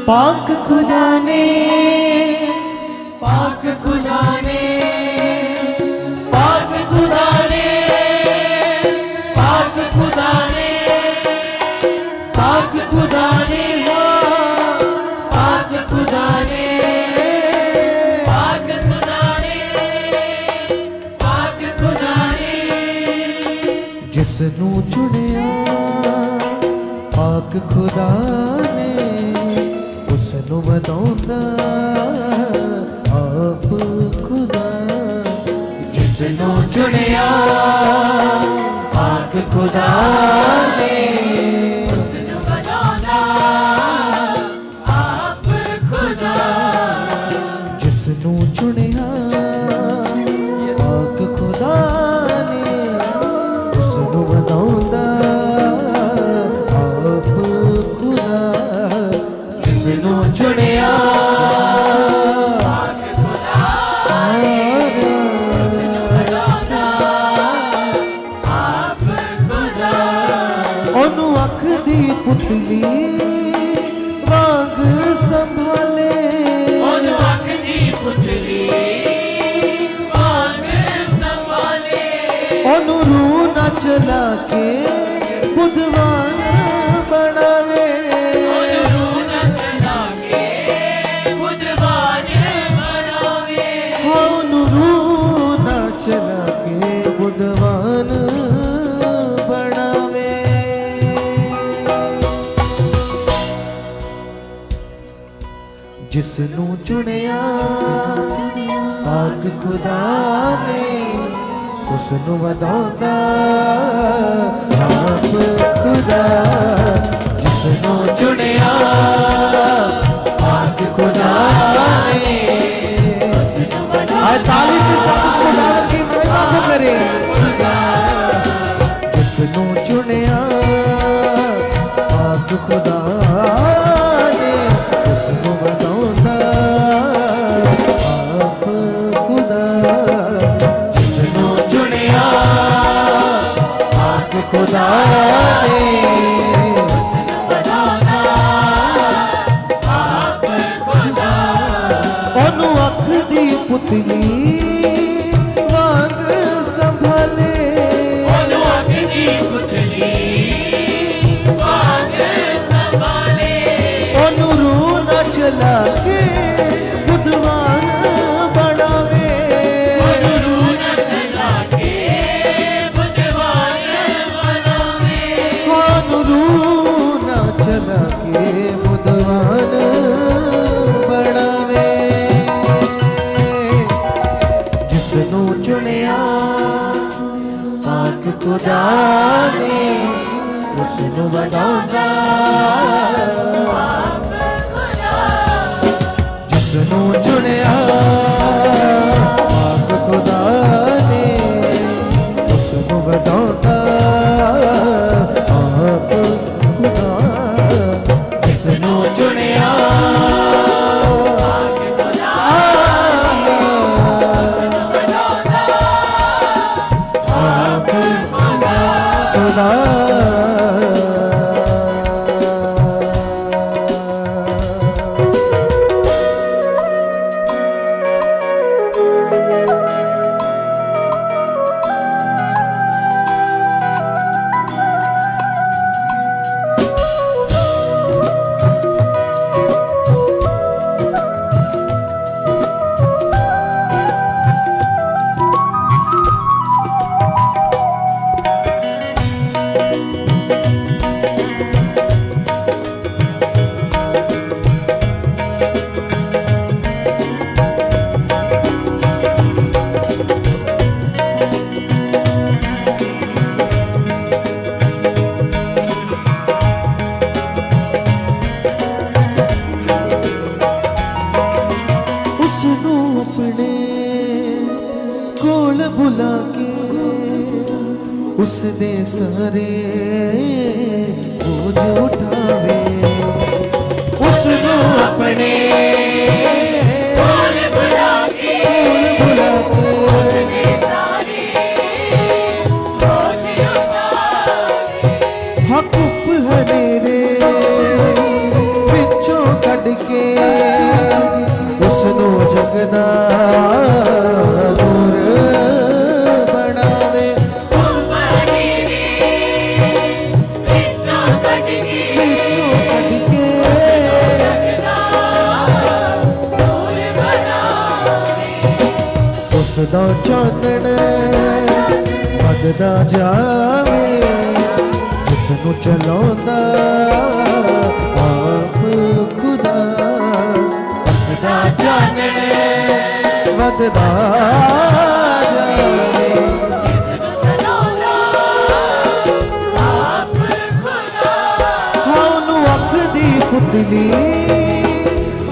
पाक खुदा ने, पाक खुदा ने, पाक खुदा ने, पाक खुदा ने, पाक खुदा ने, पाक खुदा ने, पाक खुदा ने, पाक खुदा ने, जिसनू चुनिया पाक खुदा ने उसनू वधाउंदा आप खुदा। जिसनू चुनिया पाक खुदा ने उसनू वधाउंदा आप खुदा। जिसनू चुनिया पाक खुदा ने उसनू वधाउंदा आप खुदा। जिसनू चुनिया पाक खुदा ने उसनू वधाउंदा आप खुदा। ओनू अख दी पुतली वांग संभाले, ओनू अख दी पुतली वांग संभाले, ओनू रूह ना चला के बुधवान बनावे, ओनू रूह न चला के बुधवान बनावे, ओनू रूह ना चला के बुधवान बनावे। जिसनू चुनिया पाक खुदा ने उसनू वधाउंदा आप खुदा। जिसनू चुनिया पाक खुदा ने आज ताली के साथ उसको दावत की महिमा को करे। जिसनू चुनिया पाक खुदा ने उसनू वधाउंदा आप खुदा। जिसनू चुनिया पाक खुदा ने वधाउंदा आप खुदा। ओनू अख दी पुतली वांग संभाले, ओनू अख दी पुतली वांग संभाले, ओनू रूह ना चला के बुधवान बनावे, ओनू रूह न चला के बुधवान बनावे, ओनू रूह ना चला के बुधवान बनावे। जिसनू चुनिया पाक खुदा ने उसनू वधाउंदा आप खुदा। जिसनू चुनिया पाक खुदा ने उसनू वधाउंदा आप खुदा। जिसनू चुनिया पाक खुदा वधाउंदा आप खुदा। उसनू अपने कोल बुला के उसदे सारे बोझ उठावे, उसनू अपने कोल बुला के कोल बुला के सारे बोझ उठावे, हकुप हनेरे विचों कढ़ ਜਦੋਂ ਚਾਨਣ ਵੱਧਦਾ ਜਾਵੇ ਜਿਸ ਨੂੰ ਚਲਾਉਂਦਾ ਆਪ ਖੁਦਾ ਵੱਧਦਾ ਚਾਨਣ ਵੱਧਦਾ ਜਾਵੇ ਪੁਤਲੀ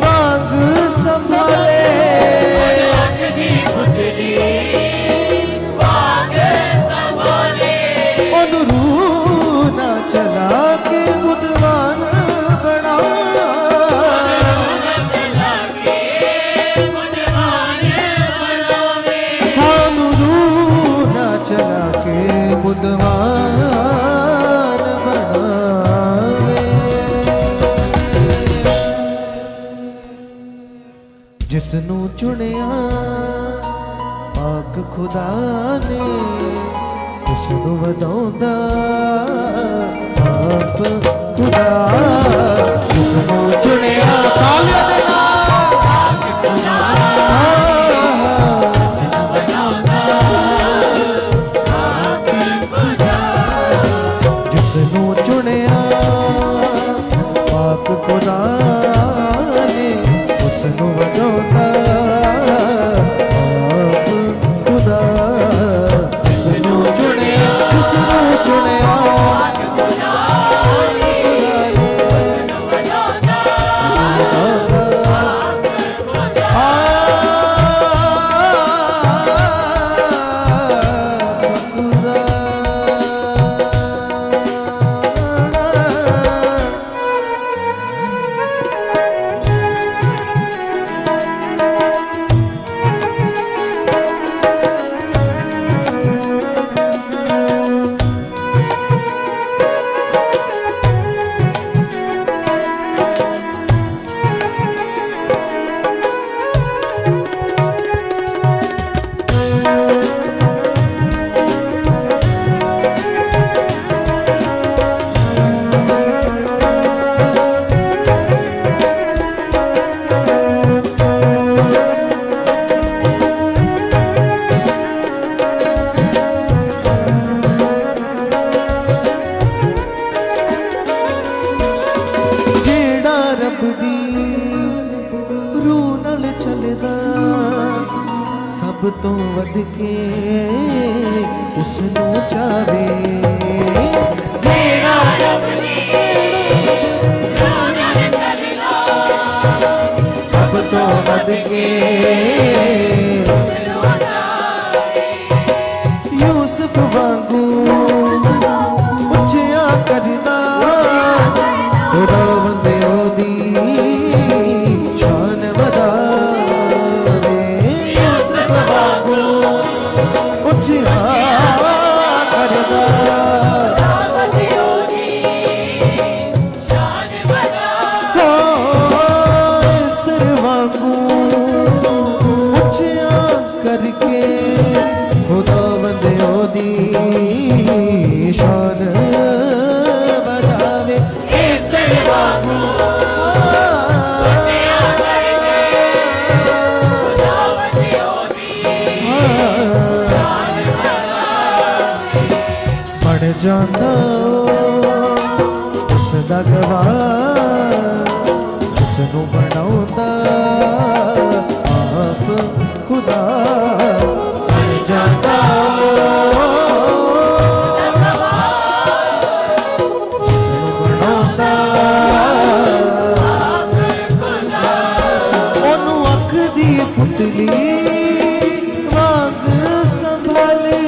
ਵਾਂਗ ਸੰਭਾਲੇ ਅੱਖ ਦੀ ਪੁਤਲੀ ਵਾਂਗ ਸੰਭਾਲੇ ਉਹਨੂੰ ਰੂਹ ਨਾ ਚਲਾ ਕੇ ਬੁੱਧਵਾਨ ਬਣਾ ਉਹਨੂੰ ਰੂਹ ਨਾ ਚਲਾ ਕੇ ਬੁੱਧਵਾਨ ਜਿਸ ਨੂੰ ਚੁਣਿਆ ਪਾਕ ਖੁਦਾ ਨੇ ਉਸ ਨੂੰ ਵਧਾਉਂਦਾ ਆਪ ਖੁਦਾ ਜਿਸ ਨੂੰ ਚੁਣਿਆ ਤਾਲੀਆਂ ਦੇ ਨਾਲ ਪਾਕ ਖੁਦਾ ਜਿਸ ਨੂੰ ਚੁਣਿਆ ਪਾਕ ਖੁਦਾ ਨੇ ਉਸ ਨੂੰ ਵਧਾਉਂਦਾ ਆਪ ਖੁਦਾ ਜਿਸ ਨੂੰ ਚੁਣਿਆ ਪਾਕ ਖੁਦਾ ਨੇ ਸਭ ਤੋਂ ਵੱਧ ਕੇ ਉਸ ਨੂੰ ਚਾਵੇ ਜਿਹੜਾ ਰੱਬ ਦੀ ਰੂਹ ਨਾਲ ਚੱਲਦਾ ਸਭ ਤੋਂ ਵੱਧ ਕੇ ਯੂਸਫ ਵਾਂਗੂ ਉੱਚਿਆ ਕਰਦਾ ਉਹਦਾ ਬੰਦੇ ਉਹਦੀ ਸ਼ਾਨ ਵਧਾਵੇ ਯੂਸਫ ਵਾਂਗੂ ਉੱਚਿਆ ਕਰਦਾ ਬੰਦੇ ਉਹਦੀ ਸ਼ਾਨ ਵਧਾਵੇ ਇਸ ਤਰ੍ਹਾਂ ਵਾਂਗੂ ਉੱਚਿਆ ਕਰਕੇ ਖੁਦਾ ਬੰਦੇ ਉਹਦੀ ਸ਼ਾਨ ਵਧਾਵੇ ਇਸ ਤਰ੍ਹਾਂ ਵਾਂਗੂ ਬਣ ਜਾਂਦਾ ਉਸ ਦਾ ਗਵਾਹ ਜਿਸ ਨੂੰ ਬਣਾਉਂਦਾ ਆਪ ਖੁਦਾ ਬਣ ਜਾਂਦਾ ਜਿਸ ਨੂੰ ਬਣਾਉਂਦਾ ਉਹਨੂੰ ਅੱਖ ਦੀ ਪੁਤਲੀ ਵਾਂਗ ਸੰਭਾਲੇ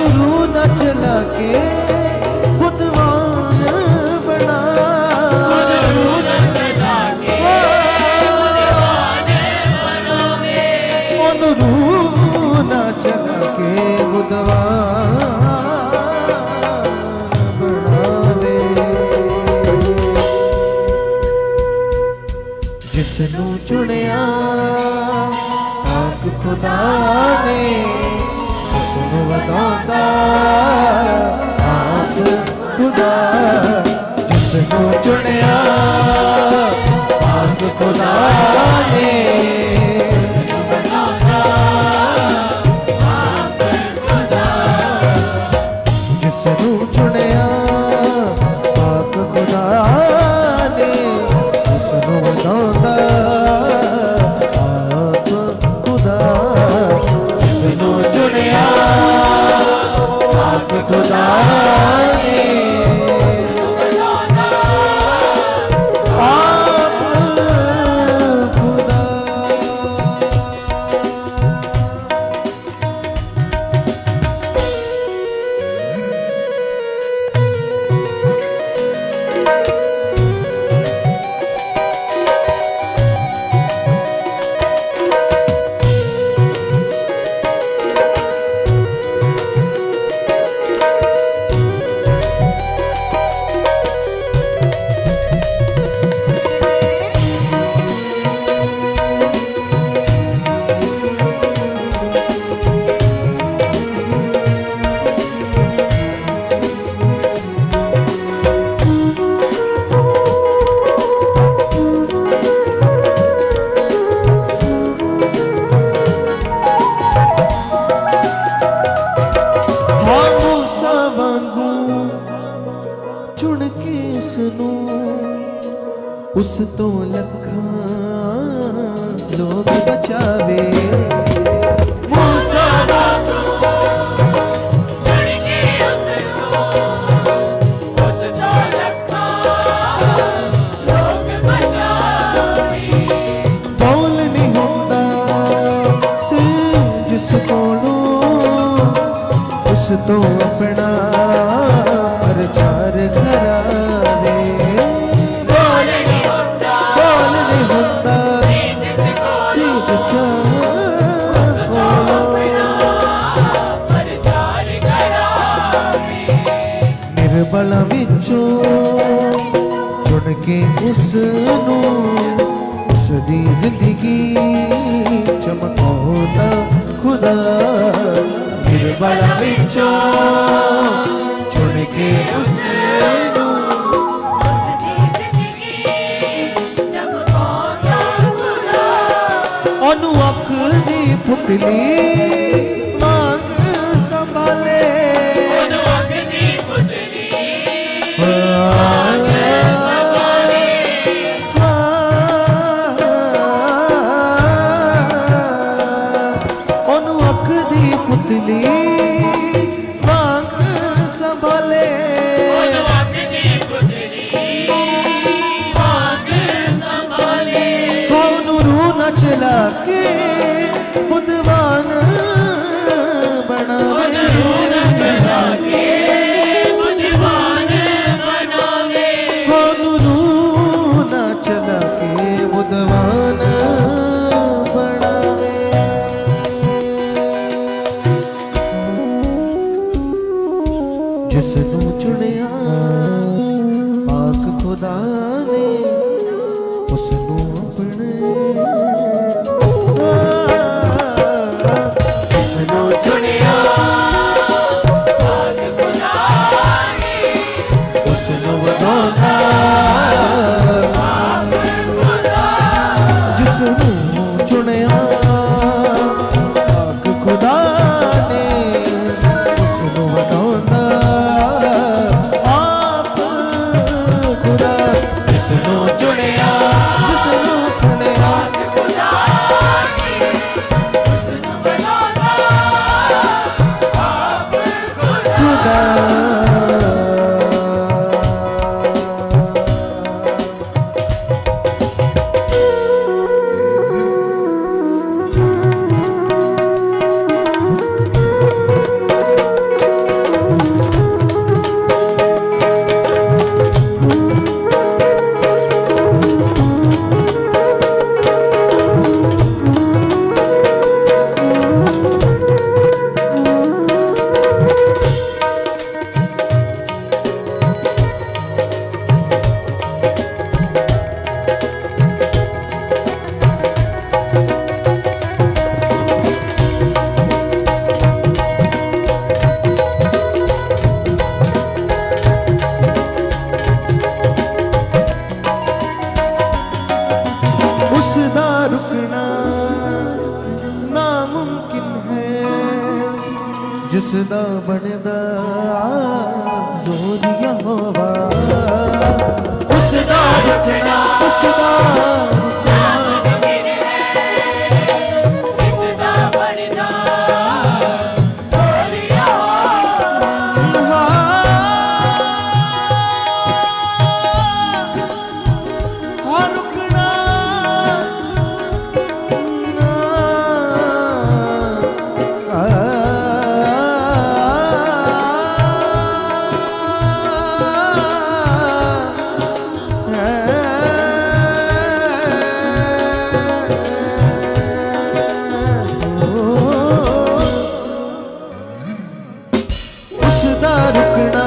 रूह न चला के बुद्धवान बना रूह न चला के रूह न चला के बुद्धवान बना दे जिस नू चुनिया आक खुदा ने उसनू बताता आप खुदा जिसनू चुनिया खुदा ने जिसनू चुनिया पाक खुदा ने उसनू बनांदा आप खुदा जिसनू चुनिया पाक खुदा ने चुन के उसनू उस तो लखां लोग बचावे मूसा बोल नहीं होंदा से जिस कोलों उस तो अपना प्रचार करावे बोल नहीं होंदा सी जिस निर्बल विचों चुन के उसनू उसदी जिंदगी चमकाउंदा खुदा निर्बल विचों चुन के उसनू ओनू अख दी पुतली मांग संभाले ओनू अख दी पुतली मांग संभाले ओनू रू न चला के बुद्धवान बनावे ओनू रू न चला के बुद्धवान बनावे ਜਿਸ ਦਾ ਬਣਦਾ ਜ਼ੋਰ ਯਹੋਵਾ ਉਸ ਦਾ ਰੁਕਣਾ ਉਸ ਦਾ ਮੁਮਕਿਨ ਹੈ ਇਸ ਦਾ ਬਣਦਾ ਜ਼ੋਰ ਯਹੋਵਾ ਹਾਂ ਰੁਕਣਾ ਉਸ ਦਾ ਰੁਕਣਾ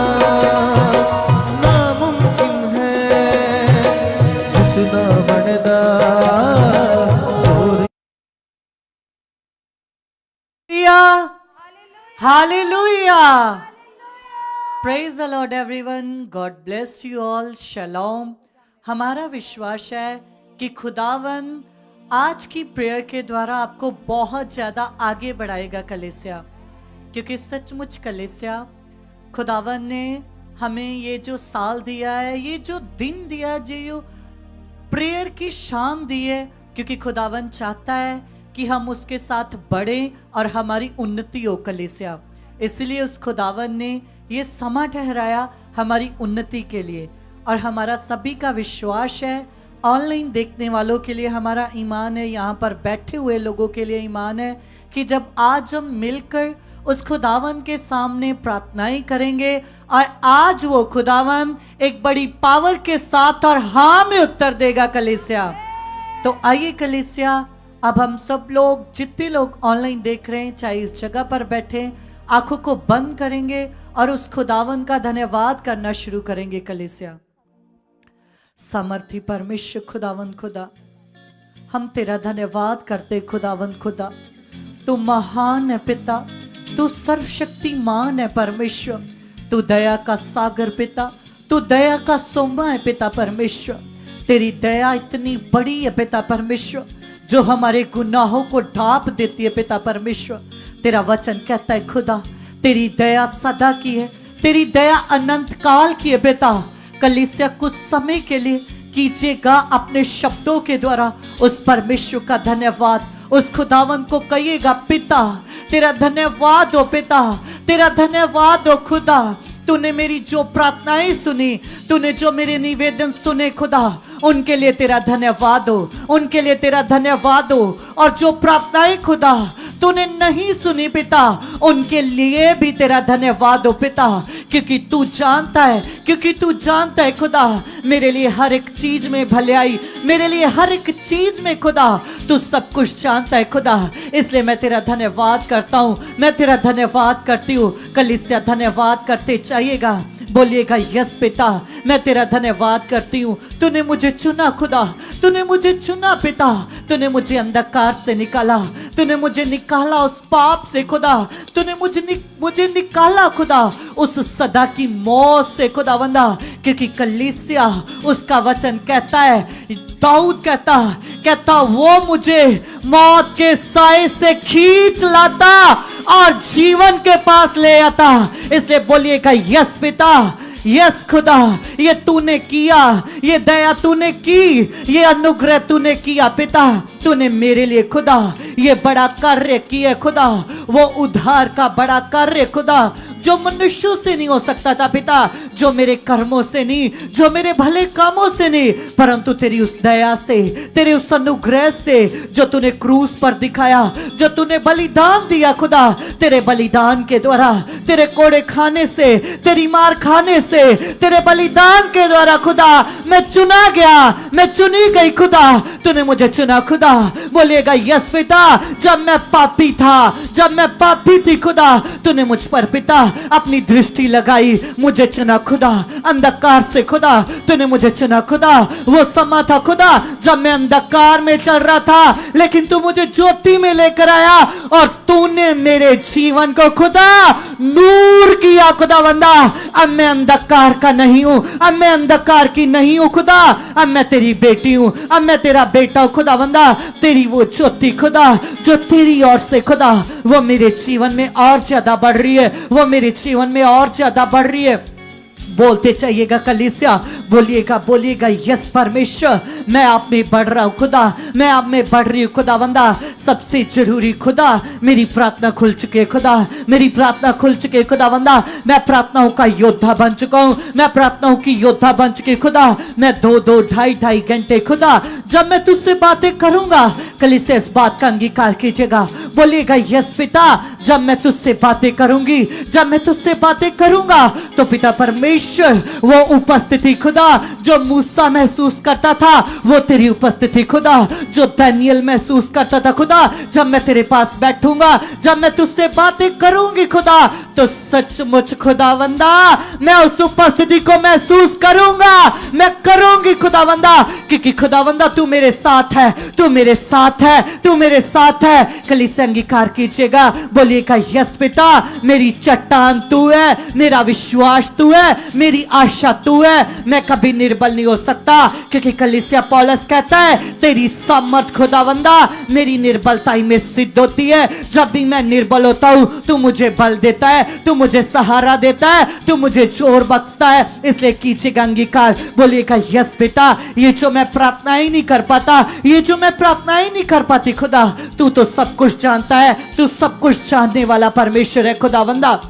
ਨਾਮੁਮਕਿਨ ਹੈ ਜਿਸ ਦਾ ਬਣਦਾ ਜ਼ੋਰ Hallelujah. Praise the Lord everyone. God bless you all. Shalom. हमारा विश्वास है कि खुदावन आज की प्रेयर के द्वारा आपको बहुत ज़्यादा आगे बढ़ाएगा कलीसिया, क्योंकि सचमुच कलीसिया खुदावन ने हमें ये जो साल दिया है, ये जो दिन दिया है, जो प्रेयर की शाम दी है, क्योंकि खुदावन चाहता है कि हम उसके साथ बढ़ें और हमारी उन्नति हो कलीसिया। इसलिए उस खुदावन ने ये समा ठहराया हमारी उन्नति के लिए। और हमारा सभी का विश्वास है, ऑनलाइन देखने वालों के लिए हमारा ईमान है, यहाँ पर बैठे हुए लोगों के लिए ईमान है कि जब आज हम मिलकर उस खुदावन के सामने प्रार्थनाएं करेंगे और आज वो खुदावन एक बड़ी पावर के साथ और हाँ में उत्तर देगा कलीसिया। तो आइए कलीसिया, अब हम सब लोग, जितने लोग ऑनलाइन देख रहे हैं, चाहे इस जगह पर बैठे, आंखों को बंद करेंगे और उस खुदावन का धन्यवाद करना शुरू करेंगे कलीसिया। सामर्थी परमेश्वर खुदावन खुदा, हम तेरा धन्यवाद करते खुदावन खुदा। तू महान है पिता, तू सर्वशक्तिमान है परमेश्वर, तू दया का सागर पिता, तू दया का सोमा है पिता परमेश्वर। तेरी दया इतनी बड़ी है पिता परमेश्वर, जो हमारे गुनाहों को ढांप देती है पिता परमेश्वर। तेरा वचन कहता है खुदा, तेरी दया सदा की है, तेरी दया अनंत काल की है पिता। कलीसिया कुछ समय के लिए कीजिएगा अपने शब्दों के द्वारा उस परमेश्वर का धन्यवाद, उस खुदावन को कहिएगा पिता तेरा धन्यवाद हो पिता, तेरा धन्यवाद हो खुदा। तूने मेरी जो प्रार्थनाएं सुनी, तूने जो मेरे निवेदन सुने खुदा, उनके लिए तेरा धन्यवाद हो, उनके लिए तेरा धन्यवाद हो। और जो प्रार्थनाएं खुदा तूने नहीं सुनी पिता, उनके लिए भी तेरा धन्यवाद हो पिता, क्योंकि तू जानता है, क्योंकि तू जानता है खुदा मेरे लिए हर एक चीज में भलाई, मेरे लिए हर एक चीज में खुदा तू सब कुछ जानता है खुदा। इसलिए मैं तेरा धन्यवाद करता हूँ, मैं तेरा धन्यवाद करती हूँ। कलीसिया धन्यवाद करते चाहिएगा, बोलिएगा यस पिता मैं तेरा धन्यवाद करती हूँ। तूने मुझे चुना खुदा, तूने मुझे चुना पिता, तूने मुझे अंधकार से निकाला, तूने मुझे निकाला उस पाप से खुदा, तूने मुझे निकाला खुदा उस सदा की मौत से खुदा बंदा। क्योंकि कलीसिया उसका वचन कहता है, दाऊद कहता वो मुझे मौत के साए से खींच लाता और जीवन के पास ले आता। इसलिए बोलिएगा यस पिता, यस खुदा, ये तूने किया, ये दया तूने की, ये अनुग्रह तूने किया पिता। तूने मेरे लिए खुदा ये बड़ा कार्य किया खुदा, वो उद्धार का बड़ा कार्य खुदा, जो मनुष्यों से नहीं हो सकता था पिता, जो मेरे कर्मों से नहीं, जो मेरे भले कामों से नहीं, परंतु तेरी उस दया से, तेरे उस अनुग्रह से जो तूने क्रूस पर दिखाया, जो तूने बलिदान दिया खुदा। तेरे बलिदान के द्वारा, तेरे कोड़े खाने से, तेरी मार खाने से, तेरे बलिदान के द्वारा खुदा मैं चुना गया, मैं चुनी गई खुदा। तूने मुझे चुना खुदा। बोलिएगा यस पिता, जब मैं पापी था, जब मैं पापी थी खुदा, तूने मुझ पर पिता अपनी दृष्टि लगाई, मुझे चुना खुदा अंधकार से खुदा, तूने मुझे चुना खुदा। वो समा था खुदा जब मैं अंधकार में चल रहा था, लेकिन तू मुझे ज्योति में लेकर आया और तूने मेरे जीवन को खुदा नूर किया खुदावंदा। अब मैं अंधकार का नहीं हूं, अब मैं अंधकार की नहीं हूं खुदा, अब मैं तेरी बेटी हूं, अब मैं तेरा बेटा हूं खुदावंदा। तेरी वो ज्योति खुदा जो तेरी ओर से खुदा वो मेरे जीवन में और ज्यादा बढ़ रही है, वो मेरे जीवन में और ज्यादा बढ़ रही है। बोलते चाहिएगा कलीसिया, बोलिएगा बोलिएगा, यस परमेश्वर मैं आप में बढ़ रहा हूं खुदा, मैं आप में बढ़ रही हूं खुदावंदा। सबसे जरूरी खुदा मेरी प्रार्थना खुल चुकी है खुदा, मेरी प्रार्थना खुल चुकी है खुदावंदा। मैं प्रार्थनाओं का योद्धा बन चुका हूं, मैं प्रार्थनाओं की योद्धा बन चुकी खुदा। मैं 2-2 ढाई घंटे खुदा जब मैं तुझसे बातें करूंगा, कलीसिया इस बात का अंगीकार कीजिएगा, बोलिएगा यस पिता, जब मैं तुझसे बातें करूंगी, जब मैं तुझसे बातें करूंगा तो पिता परमेश्वर वो उपस्थिति खुदा जो मूसा महसूस करता था, वो तेरी उपस्थिति खुदा जो दानियल महसूस करता था खुदा। जब मैं तेरे पास बैठूंगा, जब मैं तुझसे बातें करूंगी खुदा, तो सचमुच खुदावंदा मैं उस उपस्थिति को महसूस करूंगा, मैं करूंगी खुदावंदा, क्योंकि खुदावंदा तू मेरे साथ है, तू मेरे साथ है, तू मेरे साथ है। कलीसिया अंगीकार कीजिएगा, बोलिएगा यस पिता, मेरी चट्टान तू है, मेरा विश्वास तू है, मेरी आशा तू है, मैं कभी निर्बल नहीं हो सकता, क्योंकि कलीसिया पौलुस कहता है तेरी सामर्थ खुदावंदा मेरी निर्बलता ही में सिद्ध होती है। जब भी मैं निर्बल होता हूं तू मुझे बल देता है, तू मुझे सहारा देता है, तू मुझे जोर बख्शता है। इसलिए कीजिएगा अंगीकार, बोलिएगा यस बेटा, ये जो मैं प्रार्थना ही नहीं कर पाता, ये जो मैं प्रार्थना ही नहीं कर पाती खुदा, तू तो सब कुछ जानता है, तू सब कुछ जानने वाला परमेश्वर है खुदावंदा।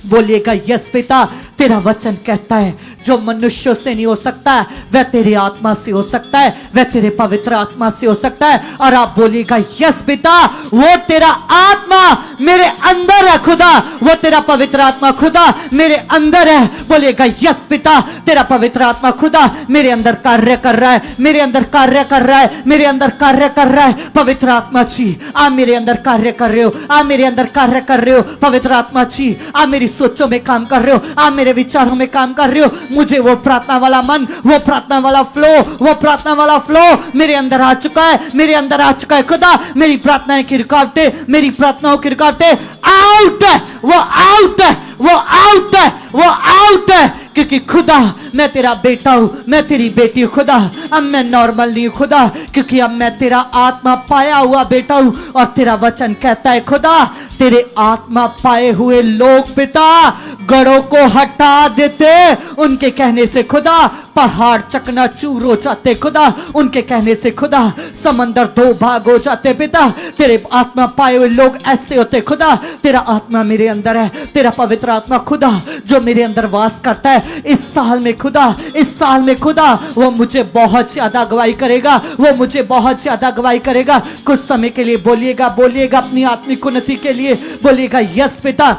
बोलिएगा यस पिता, तेरा वचन कहता है जो मनुष्यों से नहीं हो सकता है वह तेरी आत्मा से हो सकता है, वह तेरे पवित्र आत्मा से हो सकता है। और आप बोलिएगा यस पिता, वो तेरा आत्मा मेरे अंदर है खुदा, वो तेरा पवित्र आत्मा खुदा मेरे अंदर है। बोलिएगा यस पिता, तेरा पवित्र आत्मा खुदा मेरे अंदर कार्य कर रहा है, मेरे अंदर कार्य कर रहा है, मेरे अंदर कार्य कर रहा है। पवित्र आत्मा जी आप मेरे अंदर कार्य कर रहे हो, आप मेरे अंदर कार्य कर रहे हो। पवित्र आत्मा जी आप मेरी सोचों में काम कर रहे हो, आप मेरे विचारों में काम कर रहे हो। मुझे वो प्रार्थना वाला मन, वो प्रार्थना वाला फ्लो, वो प्रार्थना वाला फ्लो मेरे अंदर आ चुका है, मेरे अंदर आ चुका है खुदा। मेरी प्रार्थनाएं की रुकावटें, मेरी प्रार्थनाओं की रुकावटें आउट है, वो आउट है, वो आउट है, वो आउट है, क्योंकि खुदा मैं तेरा बेटा हूं, मैं तेरी बेटी हूं खुदा। अब मैं नॉर्मल नहीं हूं खुदा, क्योंकि अब मैं तेरा आत्मा पाया हुआ बेटा हूं। और तेरा वचन कहता है खुदा तेरे आत्मा पाए हुए लोग पिता गढ़ों को हटा देते, उनके कहने से खुदा पहाड़ चकनाचूर हो जाते खुदा, उनके कहने से खुदा समंदर 2 भाग हो जाते पिता। तेरे आत्मा पाए हुए लोग ऐसे होते खुदा। तेरा आत्मा मेरे अंदर है, तेरा पवित्र आत्मा खुदा जो मेरे अंदर वास करता है। इस साल में खुदा, इस साल में खुदा वो मुझे बहुत ज्यादा अगुवाई करेगा, वो मुझे बहुत ज्यादा अगुवाई करेगा। कुछ समय के लिए बोलिएगा, बोलिएगा अपनी आत्मिक उन्नति के लिए, बोलिएगा यस पिता,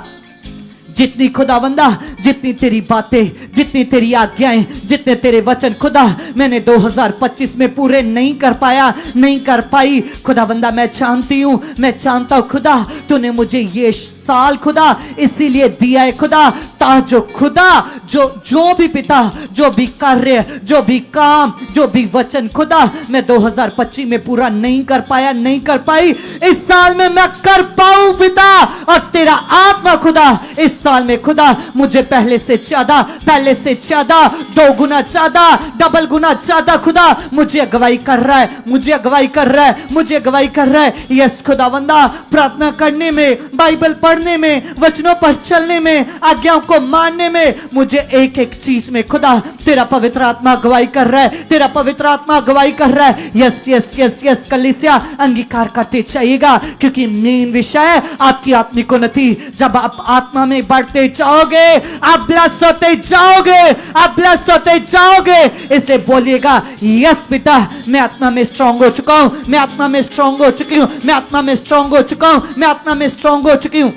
जितनी खुदावंदा, जितनी तेरी बातें, जितनी तेरी आज्ञाएं, जितने तेरे वचन खुदा मैंने 2025 में पूरे नहीं कर पाया, नहीं कर पाई खुदावंदा, मैं जानती हूं, मैं जानता हूं खुदा तूने मुझे ये साल खुदा इसीलिए दिया है खुदा, ताजो खुदा जो भी पिता, जो भी कार्य, जो भी काम, जो भी वचन खुदा मैं 2025 में पूरा नहीं कर पाया, नहीं कर पाई, इस साल में मैं कर पाऊं पिता। और तेरा आत्मा खुदा इस साल में खुदा मुझे पहले से ज्यादा, पहले से ज्यादा, 2 गुना ज्यादा, डबल गुना ज्यादा खुदा मुझे अगुवाई कर रहा है, मुझे अगुवाई कर रहा है, मुझे अगुवाई कर रहा है। यस खुदावंदा, प्रार्थना करने में, बाइबल पढ़ने में, वचनों पर चलने में, आज्ञाओं को मानने में, मुझे एक एक चीज में खुदा तेरा पवित्र आत्मा अगुवाई कर रहा है, तेरा पवित्र आत्मा अगुवाई कर रहा है। यस यस यस यस कलीसिया अंगीकार करते चाहिएगा, क्योंकि मेन विषय है आपकी आत्मिक उन्नति। जब आप आत्मा में बढ़ते जाओगे आप ब्लेस होते जाओगे, आप ब्लेस होते जाओगे। इसलिए बोलिएगा यस बेटा, मैं आत्मा में स्ट्रांग हो चुका हूं, मैं आत्मा में स्ट्रांग हो चुकी हूं, मैं आत्मा में स्ट्रांग हो चुका हूं, मैं आत्मा में स्ट्रांग हो चुकी हूं।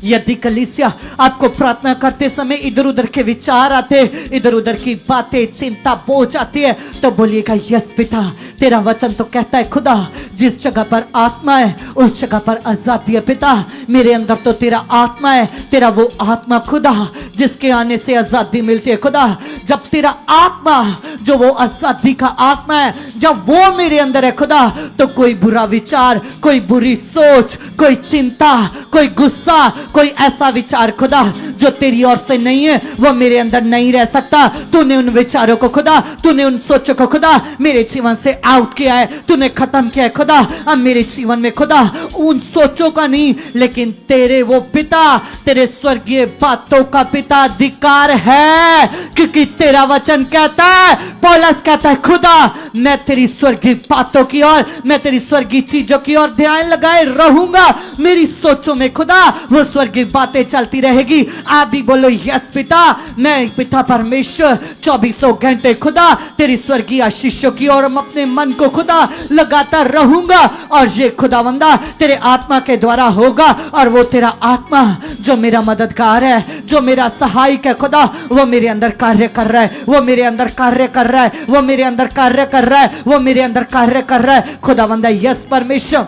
यदि कलीसिया आपको प्रार्थना करते समय इधर उधर के विचार आते, इधर उधर की बातें, चिंता, बोझ आती है, तो बोलिएगा यस पिता, तेरा वचन तो कहता है खुदा जिस जगह पर आत्मा है उस जगह पर आजादी है। पिता मेरे अंदर तो तेरा आत्मा है, तेरा वो आत्मा खुदा जिसके आने से आजादी मिलती है। खुदा जब तेरा आत्मा जो वो आजादी का आत्मा है जब वो मेरे अंदर है खुदा, तो कोई बुरा विचार, कोई बुरी सोच, कोई चिंता, कोई गुस्सा, कोई ऐसा विचार खुदा जो तेरी ओर से नहीं है वो मेरे अंदर नहीं रह सकता। तूने उन विचारों को खुदा, तूने उन सोचों को खुदा मेरे जीवन से आउट किया है, तूने खत्म किया है खुदा। अब मेरे जीवन में खुदा उन सोचों का नहीं लेकिन तेरे वो पिता, तेरे स्वर्गीय बातों का पिता अधिकार है, क्योंकि तेरा वचन कहता है, पौलुस कहता है खुदा मैं तेरी स्वर्गीय बातों की ओर, मैं तेरी स्वर्गीय चीजों की ओर ध्यान लगाए रहूंगा। मेरी सोचों में खुदा वो स्वर्गीय बातें चलती रहेगी। आप भी बोलो यस पिता, मैं पिता परमेश्वर 24 घंटे खुदा तेरी स्वर्गीय आशीषों की ओर अपने मन को खुदा लगाता रहूंगा, और ये खुदावंदा तेरे आत्मा के द्वारा होगा। और वो तेरा आत्मा जो मेरा मददगार है, जो मेरा सहायक है खुदा, वो मेरे अंदर कार्य कर रहा है, वो मेरे अंदर कार्य कर रहा है, वो मेरे अंदर कार्य कर रहा है, वो मेरे अंदर कार्य कर रहा है। खुदावंदा यस परमेश्वर,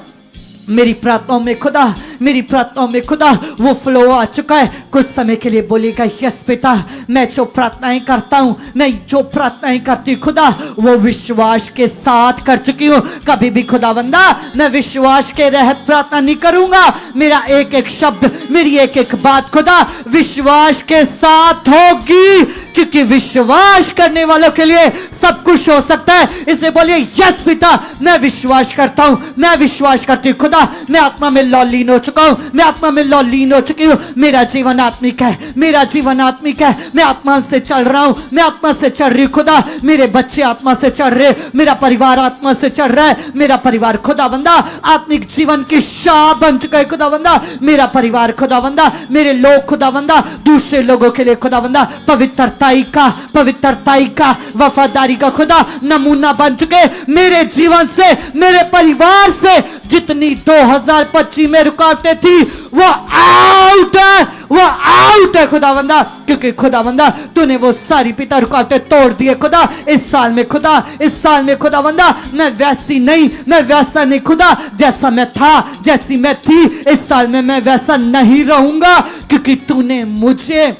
मेरी प्रार्थनाओं में खुदा, मेरी प्रार्थनाओं में खुदा वो फ्लो आ चुका है। कुछ समय के लिए बोलेगा यस पिता, मैं जो प्रार्थनाएं करता हूं, मैं जो प्रार्थनाएं करती हूं खुदा वो विश्वास के साथ कर चुकी हूं। कभी भी खुदावंदा मैं विश्वास के रहत प्रार्थना नहीं करूंगा। मेरा एक एक शब्द, मेरी एक एक बात खुदा विश्वास के साथ होगी, क्योंकि विश्वास करने वालों के लिए सब कुछ हो सकता है। इसे बोलिए यस पिता, मैं विश्वास करता हूं, मैं विश्वास करती हूं खुदा, मैं आत्मा में लौलीन हो चुका हूं, मैं आत्मा में लौलीन हो चुकी हूं। मेरा जीवन आत्मिक है, मेरा जीवन आत्मिक है, मैं आत्मा से चल रहा हूं, मैं आत्मा से चल रही हूं खुदा। मेरे बच्चे आत्मा से चल रहे, मेरा परिवार आत्मा से चल रहा है, मेरा परिवार खुदावंदा आत्मिक जीवन की शाह बन चुका है खुदावंदा। मेरा परिवार खुदावंदा, मेरे लोग खुदावंदा दूसरे लोगों के लिए खुदावंदा पवित्रताई का, वफादारी का खुदा नमूना बन चुके। मेरे जीवन से, मेरे परिवार से जितनी 2025 में रुकावटें थी वो आउट है, वो आउट है खुदावंदा, क्योंकि खुदावंदा तूने वो सारी पिता रुकावटें तोड़ दी है खुदा। इस साल में खुदा, इस साल में खुदावंदा मैं वैसी नहीं, मैं वैसा नहीं खुदा जैसा मैं था, जैसी मैं थी। इस साल में मैं वैसा नहीं रहूंगा, क्योंकि तूने मुझे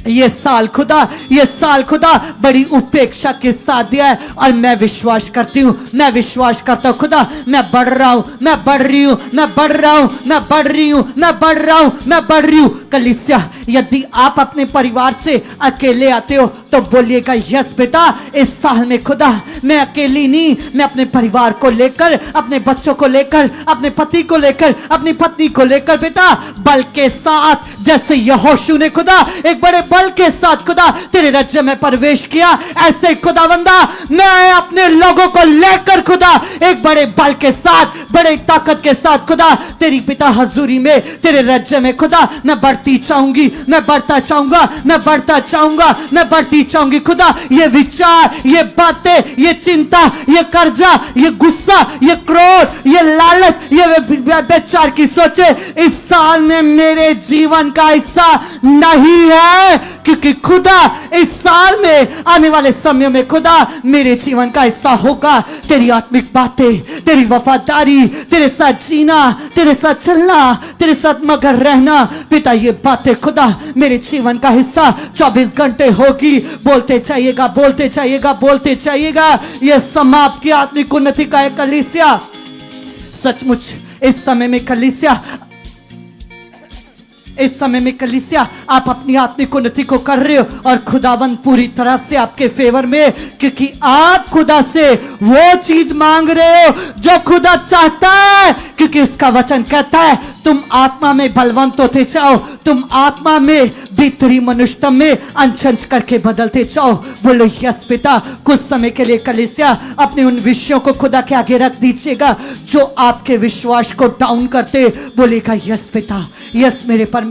ये साल खुदा बड़ी उपेक्षा के साथ दिया है। और मैं विश्वास करती हूँ, मैं विश्वास करता हूँ खुदा, मैं बढ़ रहा हूँ, मैं बढ़ रही हूँ, मैं बढ़ रहा हूँ, मैं बढ़ रही हूँ, मैं बढ़ रहा हूँ, मैं बढ़ रही हूँ। कलीसिया यदि आप अपने परिवार से अकेले आते हो तो बोलिएगा यस बेटा, इस साल में खुदा मैं अकेली नहीं, मैं अपने परिवार को लेकर, अपने बच्चों को लेकर, अपने पति को लेकर, अपनी पत्नी को लेकर बेटा बल के साथ, जैसे यहोशू ने खुदा एक बड़े बल के साथ खुदा तेरे राज्य में प्रवेश किया, ऐसे खुदावंदा मैं अपने लोगों को लेकर खुदा एक बड़े बल के साथ, बड़े ताकत के साथ खुदा तेरी पिता हजूरी में, तेरे राज्य में खुदा मैं बढ़ती चाहूंगी, मैं बढ़ता चाहूंगा, मैं बढ़ता चाहूंगा, मैं बढ़ती चाहूंगी खुदा। ये विचार, ये बातें, ये चिंता, ये कर्जा, ये गुस्सा, ये क्रोध, ये लालच, ये बेचार की सोचे इस साल में मेरे जीवन का हिस्सा नहीं है, क्योंकि खुदा इस साल में आने वाले समय में खुदा मेरे जीवन का हिस्सा होगा। तेरी आत्मिक बातें, तेरी वफादारी, तेरे साथ जीना, तेरे साथ चलना, तेरे साथ मगर रहना पिता, ये बातें खुदा मेरे जीवन का हिस्सा 24 घंटे होगी। बोलते चाहिएगा, बोलते चाहिएगा, बोलते चाहिएगा। यह समाप्त की आत्मिक उन्नति का एक कलीसिया। सचमुच इस समय में कलीसिया, इस समय में कलीसिया आप अपनी आत्मिक उन्नति को कर रहे हो और खुदावंद पूरी तरह से आपके फेवर में, क्योंकि आप खुदा से वो चीज मांग रहे हो जो खुदा चाहता है, क्योंकि इसका वचन कहता है तुम आत्मा में बलवंत होते जाओ, तुम आत्मा में भीतरी मनुष्यत्व में अंश करके बदलते जाओ। बोलो यस पिता। कुछ समय के लिए कलीसिया अपने उन विषयों को खुदा के आगे रख दीजिएगा जो आपके विश्वास को डाउन करते। बोलेगा यस पिता, यस मेरे परमेश्वर,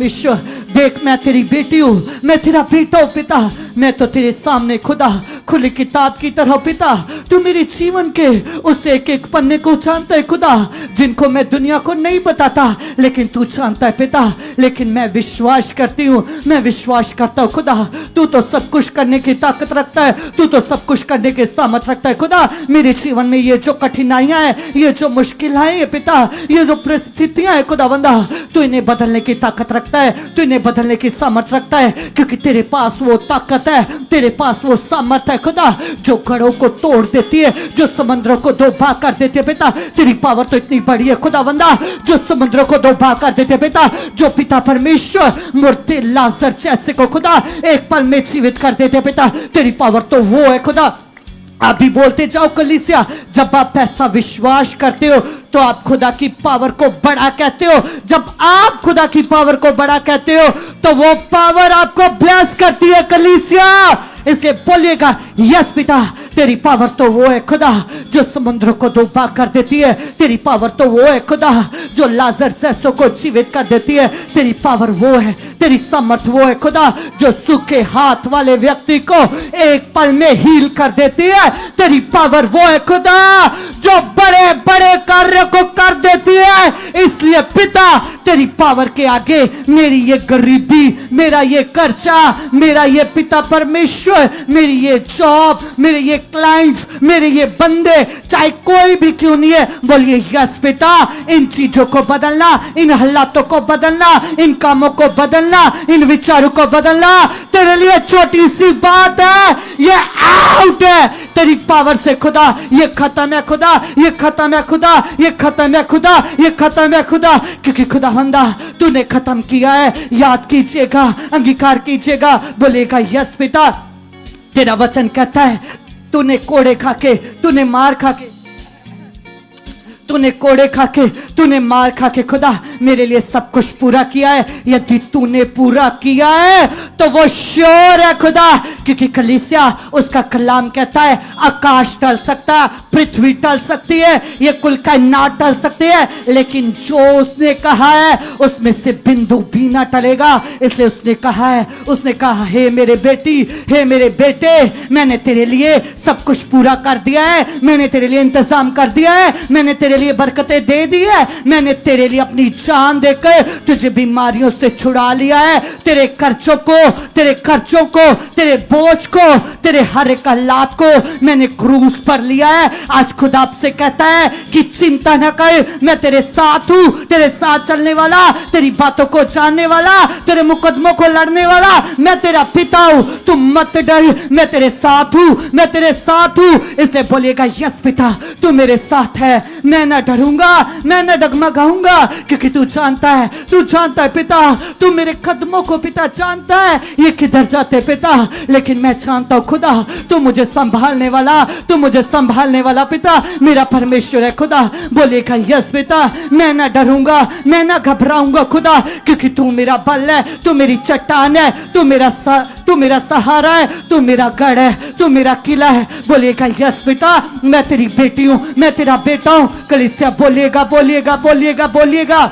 देख मैं तेरी बेटी हूं, मैं तेरा बेटा हूं पिता, मैं तो तेरे सामने खुदा खुली किताब की तरह पिता तू मेरे जीवन के उस एक एक पन्ने को जानता है खुदा, जिनको मैं दुनिया को नहीं बताता लेकिन तू जानता है पिता। लेकिन मैं विश्वास करती हूँ, मैं विश्वास करता हूँ खुदा, तू तो सब कुछ करने की ताकत रखता है, तू तो सब कुछ करने के सामर्थ रखता है खुदा। मेरे जीवन में ये जो कठिनाइयां हैं, ये जो मुश्किलें हैं पिता, ये जो परिस्थितियां हैं खुदावंदा, तू इन्हें बदलने की ताकत रखता है, तू इन्हें बदलने की सामर्थ रखता है, क्योंकि तेरे पास वो ताकत है, तेरे पास वो सामर्थ है खुदा, जो घड़ों को तोड़ देती है, जो समुद्रों को दो भाग कर देती है पिता। तेरी पावर तो इतनी बड़ी है खुदावंदा, जो समुद्रों को दो भाग कर देते पिता, जो पिता परमेश्वर मुर्दे लाजर जैसे को खुदा एक पल में जीवित कर देते पिता। तेरी पावर तो वो है खुदा। अभी बोलते जाओ कलीसिया, जब आप ऐसा विश्वास करते हो तो आप खुदा की पावर को बड़ा कहते हो। जब आप खुदा की पावर को बड़ा कहते हो तो वो पावर आपको ब्लेस करती है कलीसिया। इसलिए बोलिएगा, यस पिता, तेरी पावर तो वो है खुदा जो समुद्र को दो भाग कर देती है। तेरी पावर तो वो है खुदा जो लाजर जैसों को जीवित कर देती है। तेरी पावर वो है, तेरी समर्थ वो है खुदा जो सूखे हाथ वाले व्यक्ति को एक पल में हील कर देती है। तेरी पावर वो है खुदा जो बड़े बड़े कार्य को कर देती है। इसलिए पिता, तेरी पावर के आगे मेरी ये गरीबी, मेरा ये कर्जा, मेरा ये पिता परमेश्वर, मेरी ये जॉब, मेरे ये क्लाइंट्स, मेरे ये बंदे, चाहे कोई भी क्यों नहीं है, बोलिए यस पिता, इन चीजों को बदलना, इन हालातों को बदलना, इन कामों को बदलना, इन विचारों को बदलना तेरे लिए छोटी सी बात है। ये आउट है तेरी पावर से खुदा, ये खत्म है खुदा, ये खत्म है खुदा, ये खत्म है खुदा, ये खत्म है खुदा, क्योंकि खुदावंदा तूने खत्म किया है। याद कीजिएगा, अंगीकार कीजिएगा, बोलेगा यस पिता, तेरा वचन कहता है तूने कोड़े खा के, तूने मार खा के, तूने कोड़े खा के, तूने मार खा के खुदा मेरे लिए सब कुछ पूरा किया है। यदि तूने पूरा किया है तो वो श्योर है खुदा, क्योंकि कलीसिया उसका कलाम कहता है आकाश टल सकता है, पृथ्वी टल सकती है, ये कुल कायनात टल सकती है, लेकिन जो उसने कहा है उसमें से बिंदु भी ना टलेगा। इसलिए उसने कहा है, उसने कहा हे मेरे बेटी, हे मेरे बेटे, मैंने तेरे लिए सब कुछ पूरा कर दिया है, मैंने तेरे लिए इंतजाम कर दिया है, मैंने तेरे लिए बरकतें दे दी है, मैंने तेरे लिए अपनी जान देकर तुझे बीमारियों से छुड़ा लिया है, तेरे कर्जों को, तेरे खर्चों को, तेरे बोझ को, तेरे हर एक हालात को मैंने क्रूस पर लिया है। आज खुदा आपसे कहता है कि चिंता न कर, मैं तेरे साथ हूं, तेरे साथ चलने वाला, तेरी बातों को जानने वाला, तेरे मुकदमों को लड़ने वाला, मैं तेरा पिता हूं, तुम मत डर, मैं तेरे साथ हूं, मैं तेरे साथ हूं। इसलिए बोलिएगा यस पिता, तू मेरे साथ है, मैं न डरूंगा, मैं न डगमगाऊंगा, क्योंकि तू जानता है, तू जानता है पिता, तू मेरे कदमों को पिता जानता है ये किधर जाते पिता, लेकिन मैं जानता हूं खुदा तू मुझे संभालने वाला, तू मुझे संभालने वाला पिता मेरा परमेश्वर है खुदा। बोलेगा यस पिता, मैं ना डरूंगा, मैं ना घबराऊंगा खुदा, क्योंकि तू मेरा बल है, तू मेरी चट्टान है, तू मेरा सहारा है, तू मेरा गढ़ है, तू मेरा किला है। बोलेगा यस पिता, मैं तेरी बेटी हूं, मैं तेरा बेटा हूं। कलीसिया बोलिएगा, बोलिएगा, बोलिएगा, बोलिएगा,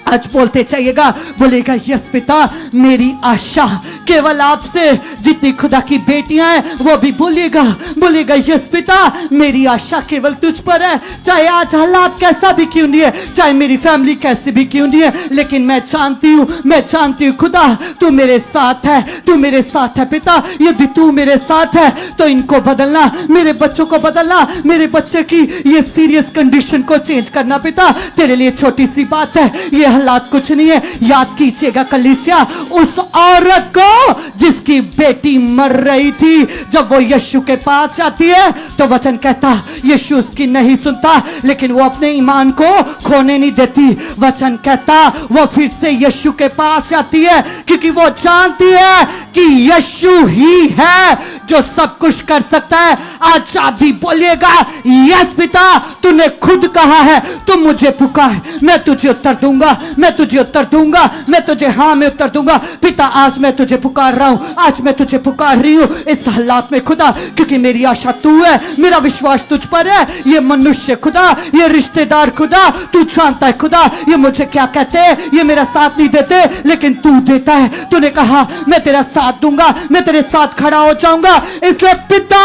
आज बोलते चाहिएगा, बोलेगा यस पिता, मेरी आशा केवल आपसे, जितनी खुदा की बेटियां हैं वो भी बोलिएगा, बोलेगा यस पिता, मेरी आशा केवल तुझ पर है, चाहे आज हालात कैसा भी क्यों नहीं है, चाहे मेरी फैमिली कैसी भी क्यों नहीं है, लेकिन मैं जानती हूं, मैं जानती हूं खुदा तू मेरे साथ है, तू मेरे साथ है पिता। यदि तू मेरे साथ है तो इनको बदलना, मेरे बच्चों को बदलना, मेरे बच्चे की ये सीरियस कंडीशन को चेंज करना पिता तेरे लिए छोटी सी बात है, ये हालात कुछ नहीं है। याद कीजिएगा कलीसिया, उस औरत को जिसकी बेटी मर रही थी, जब वो यीशु के पास जाती है तो वचन कहता यीशु उसकी नहीं सुनता, लेकिन वो अपने ईमान को खोने नहीं देती। वचन कहता वो फिर से यीशु के पास जाती है, क्योंकि वो जानती है कि यीशु ही है जो सब कुछ कर सकता है। आज आप भी बोलिएगा यस पिता, तूने खुद कहा है तुम मुझे पुकार, मैं तुझे उत्तर दूंगा, मैं तुझे उत्तर दूंगा, मैं तुझे हाँ में उत्तर दूंगा। पिता आज मैं तुझे पुकार रहा हूं, आज मैं तुझे पुकार रही हूं इस हालात में खुदा, क्योंकि मेरी आशा तू है, मेरा विश्वास तुझ पर है। ये मनुष्य खुदा, ये रिश्तेदार खुदा, तू जानता है खुदा ये मुझे क्या कहते हैं, ये मेरा साथ नहीं देते, लेकिन तू देता है। है, तूने कहा मैं तेरा साथ दूंगा, मैं तेरे साथ खड़ा हो जाऊंगा। इसलिए पिता,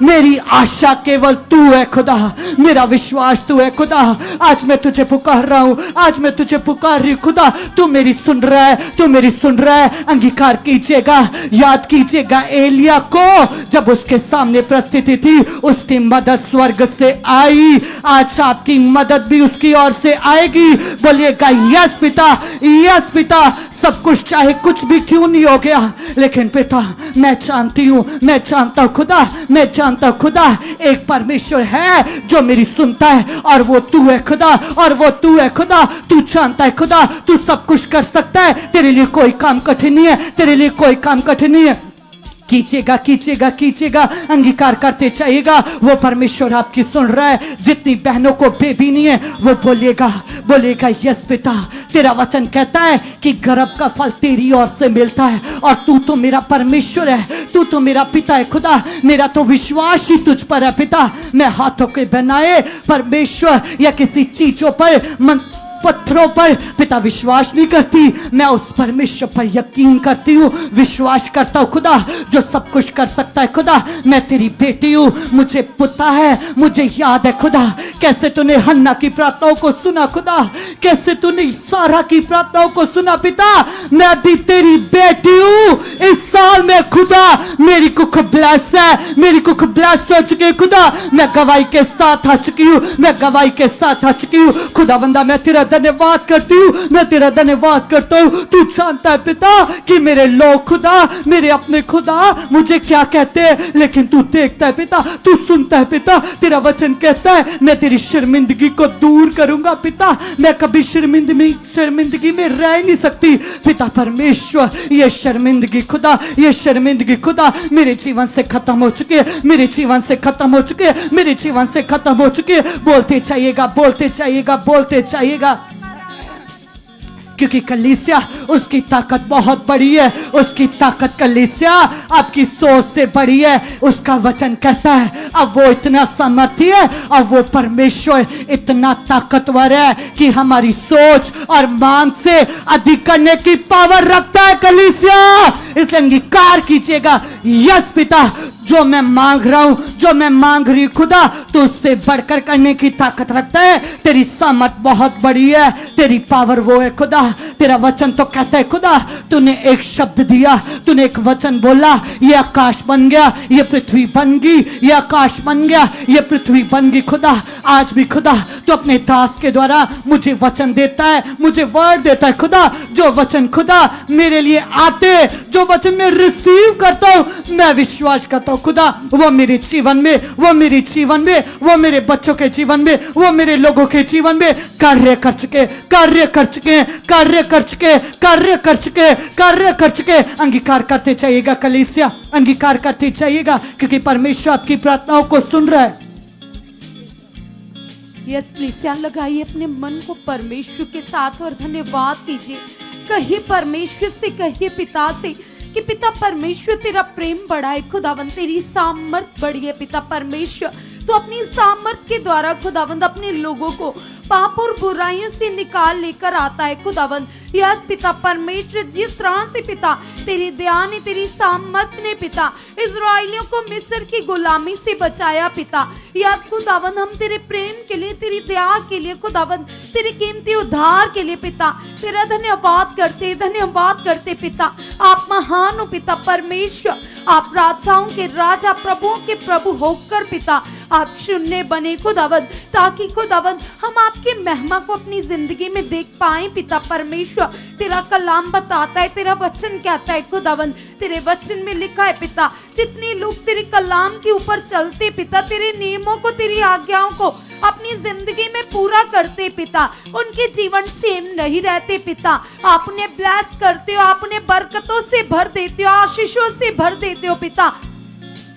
मेरी आशा केवल तू है खुदा, मेरा विश्वास तू है खुदा। आज मैं तुझे पुकार रहा हूं, आज मैं तुझे पुकार रही हूं खुदा। तू मेरी सुन रहा है, तू मेरी सुन रहा है। अंगीकार कीजिएगा, याद कीजिएगा एलिया को, जब उसके सामने परिस्थिति थी, उसकी मदद स्वर्ग से आई। आज आपकी मदद भी उसकी ओर से आएगी। बोलिएगा यस पिता, यस पिता। सब कुछ चाहे कुछ भी क्यों नहीं हो गया, लेकिन पिता मैं जानती हूं, मैं जानता हूं खुदा, मैं जानता हूं खुदा, एक परमेश्वर है जो मेरी सुनता है, और वो तू है खुदा, और वो तू है खुदा। तू जानता है खुदा, तू सब कुछ कर सकता है। तेरे लिए कोई काम कठिन नहीं है, तेरे लिए कोई काम कठिन नहीं है। कीजिएगा, कीजिएगा, कीजिएगा, अंगीकार करते चाहिएगा। वो परमेश्वर आपकी सुन रहा है। जितनी बहनों को बेबी नहीं है, वो बोलिएगा, बोलिएगा यस पिता, तेरा वचन कहता है कि गर्भ का फल तेरी ओर से मिलता है, और तू तो मेरा परमेश्वर है, तू तो मेरा पिता है खुदा। मेरा तो विश्वास ही तुझ पर है पिता। मैं हाथों के बनाए परमेश्वर या किसी चीजों पर, पत्थरों पर पिता विश्वास नहीं करती। मैं उस परमेश्वर पर यकीन करती हूँ, विश्वास करता हूँ खुदा, जो सब कुछ कर सकता है खुदा। मैं तेरी बेटी हूँ, मुझे पता है, मुझे याद है खुदा, कैसे तूने हन्ना की प्रार्थनाओं को सुना खुदा, कैसे तूने सारा की प्रार्थनाओं को सुना पिता। मैं भी तेरी बेटी हूँ। इस साल में खुदा मेरी कुख ब्लेस है, मेरी कुख ब्लेस हो चुकी है खुदा। मैं गवाही के साथ आ चुकी हूँ, मैं गवाही के साथ आ चुकी हूँ खुदा। बंदा मैं तेरा धन्यवाद करती हूँ, मैं तेरा धन्यवाद करता हूँ। तू जानता है पिता कि मेरे लोग खुदा, मेरे अपने खुदा मुझे क्या कहते हैं, लेकिन तू देखता है पिता, तू सुनता है पिता। तेरा वचन कहता है मैं तेरी शर्मिंदगी को दूर करूंगा पिता। मैं कभी शर्मिंदगी में रह नहीं सकती पिता परमेश्वर। ये शर्मिंदगी खुदा, ये शर्मिंदगी खुदा मेरे जीवन से खत्म हो चुकी है, मेरे जीवन से खत्म हो चुकी है, मेरे जीवन से खत्म हो चुकी है। बोलते चाहिएगा, बोलते चाहिएगा, बोलते चाहिएगा, क्योंकि कलीसिया उसकी ताकत बहुत बड़ी है। उसकी ताकत कलीसिया आपकी सोच से बड़ी है। उसका वचन कहता है अब वो इतना सामर्थ्य है, और वो परमेश्वर इतना ताकतवर है कि हमारी सोच और मांग से अधिक करने की पावर रखता है कलीसिया। इसलिए अंगीकार कीजिएगा, यस पिता, जो मैं मांग रहा हूं, जो मैं मांग रही खुदा, तो उससे बढ़कर करने की ताकत रखता है। तेरी सामर्थ बहुत बड़ी है, तेरी पावर वो है खुदा। तेरा वचन तो कहता है खुदा, तूने एक शब्द दिया, तूने एक वचन बोला, ये आकाश बन गया, ये पृथ्वी बन गई, ये आकाश बन गया, ये पृथ्वी बन गई खुदा। आज भी खुदा तो अपने दास के द्वारा मुझे वचन देता है, मुझे वर्ड देता है खुदा। जो वचन खुदा मेरे लिए आते, जो वचन मैं रिसीव करता हूं, मैं विश्वास करता हूं खुदा, वो मेरे जीवन में, वो मेरे जीवन में, वो मेरे बच्चों के जीवन में, वो मेरे लोगों के जीवन में कार्य कर चुके, कार्य कर चुके, कार्य कर चुके, कार्य कर चुके, कार्य कर चुके। अंगीकार करते चाहिएगा कलीसिया, अंगीकार करते चाहिएगा, क्योंकि परमेश्वर आपकी प्रार्थनाओं को सुन रहा है। यस कलीसिया, लगाइए अपने मन को परमेश्वर के साथ और धन्यवाद कीजिए। कहिए परमेश्वर से, कहिए पिता से कि पिता परमेश्वर तेरा प्रेम बड़ा है खुदावंद, तेरी सामर्थ बड़ी है पिता परमेश्वर। तो अपनी सामर्थ के द्वारा खुदावंद अपने लोगों को पाप और बुराइयों से निकाल लेकर आता है खुदावंद। यस पिता परमेश्वर, जिस तरह से पिता तेरी दया ने, तेरी सामर्थ ने पिता इस्राएलियों को मिस्र की गुलामी से बचाया पिता। यस खुदावंद, हम तेरे प्रेम के लिए, तेरी दया के लिए खुदावंद, तेरे कीमती उद्धार के लिए पिता तेरा धन्यवाद करते, धन्यवाद करते पिता। आप महान हो पिता परमेश्वर, आप राजाओं के राजा, प्रभुओं के प्रभु होकर पिता आप शून्य बने खुदावंद, ताकि खुदावंद हम आपकी महिमा को अपनी जिंदगी में देख पाए पिता परमेश्वर। तेरा कलाम बताता है, तेरा वचन कहता है खुदावंद, तेरे वचन में लिखा है पिता, जितने लोग तेरे कलाम के ऊपर चलते पिता, तेरे नियमों को, तेरी आज्ञाओं को अपनी जिंदगी में पूरा करते पिता, उनके जीवन सेम नहीं रहते पिता। आपने ब्लेस करते हो, आपने बरकतों से भर देते हो, आशीषों से भर देते हो पिता।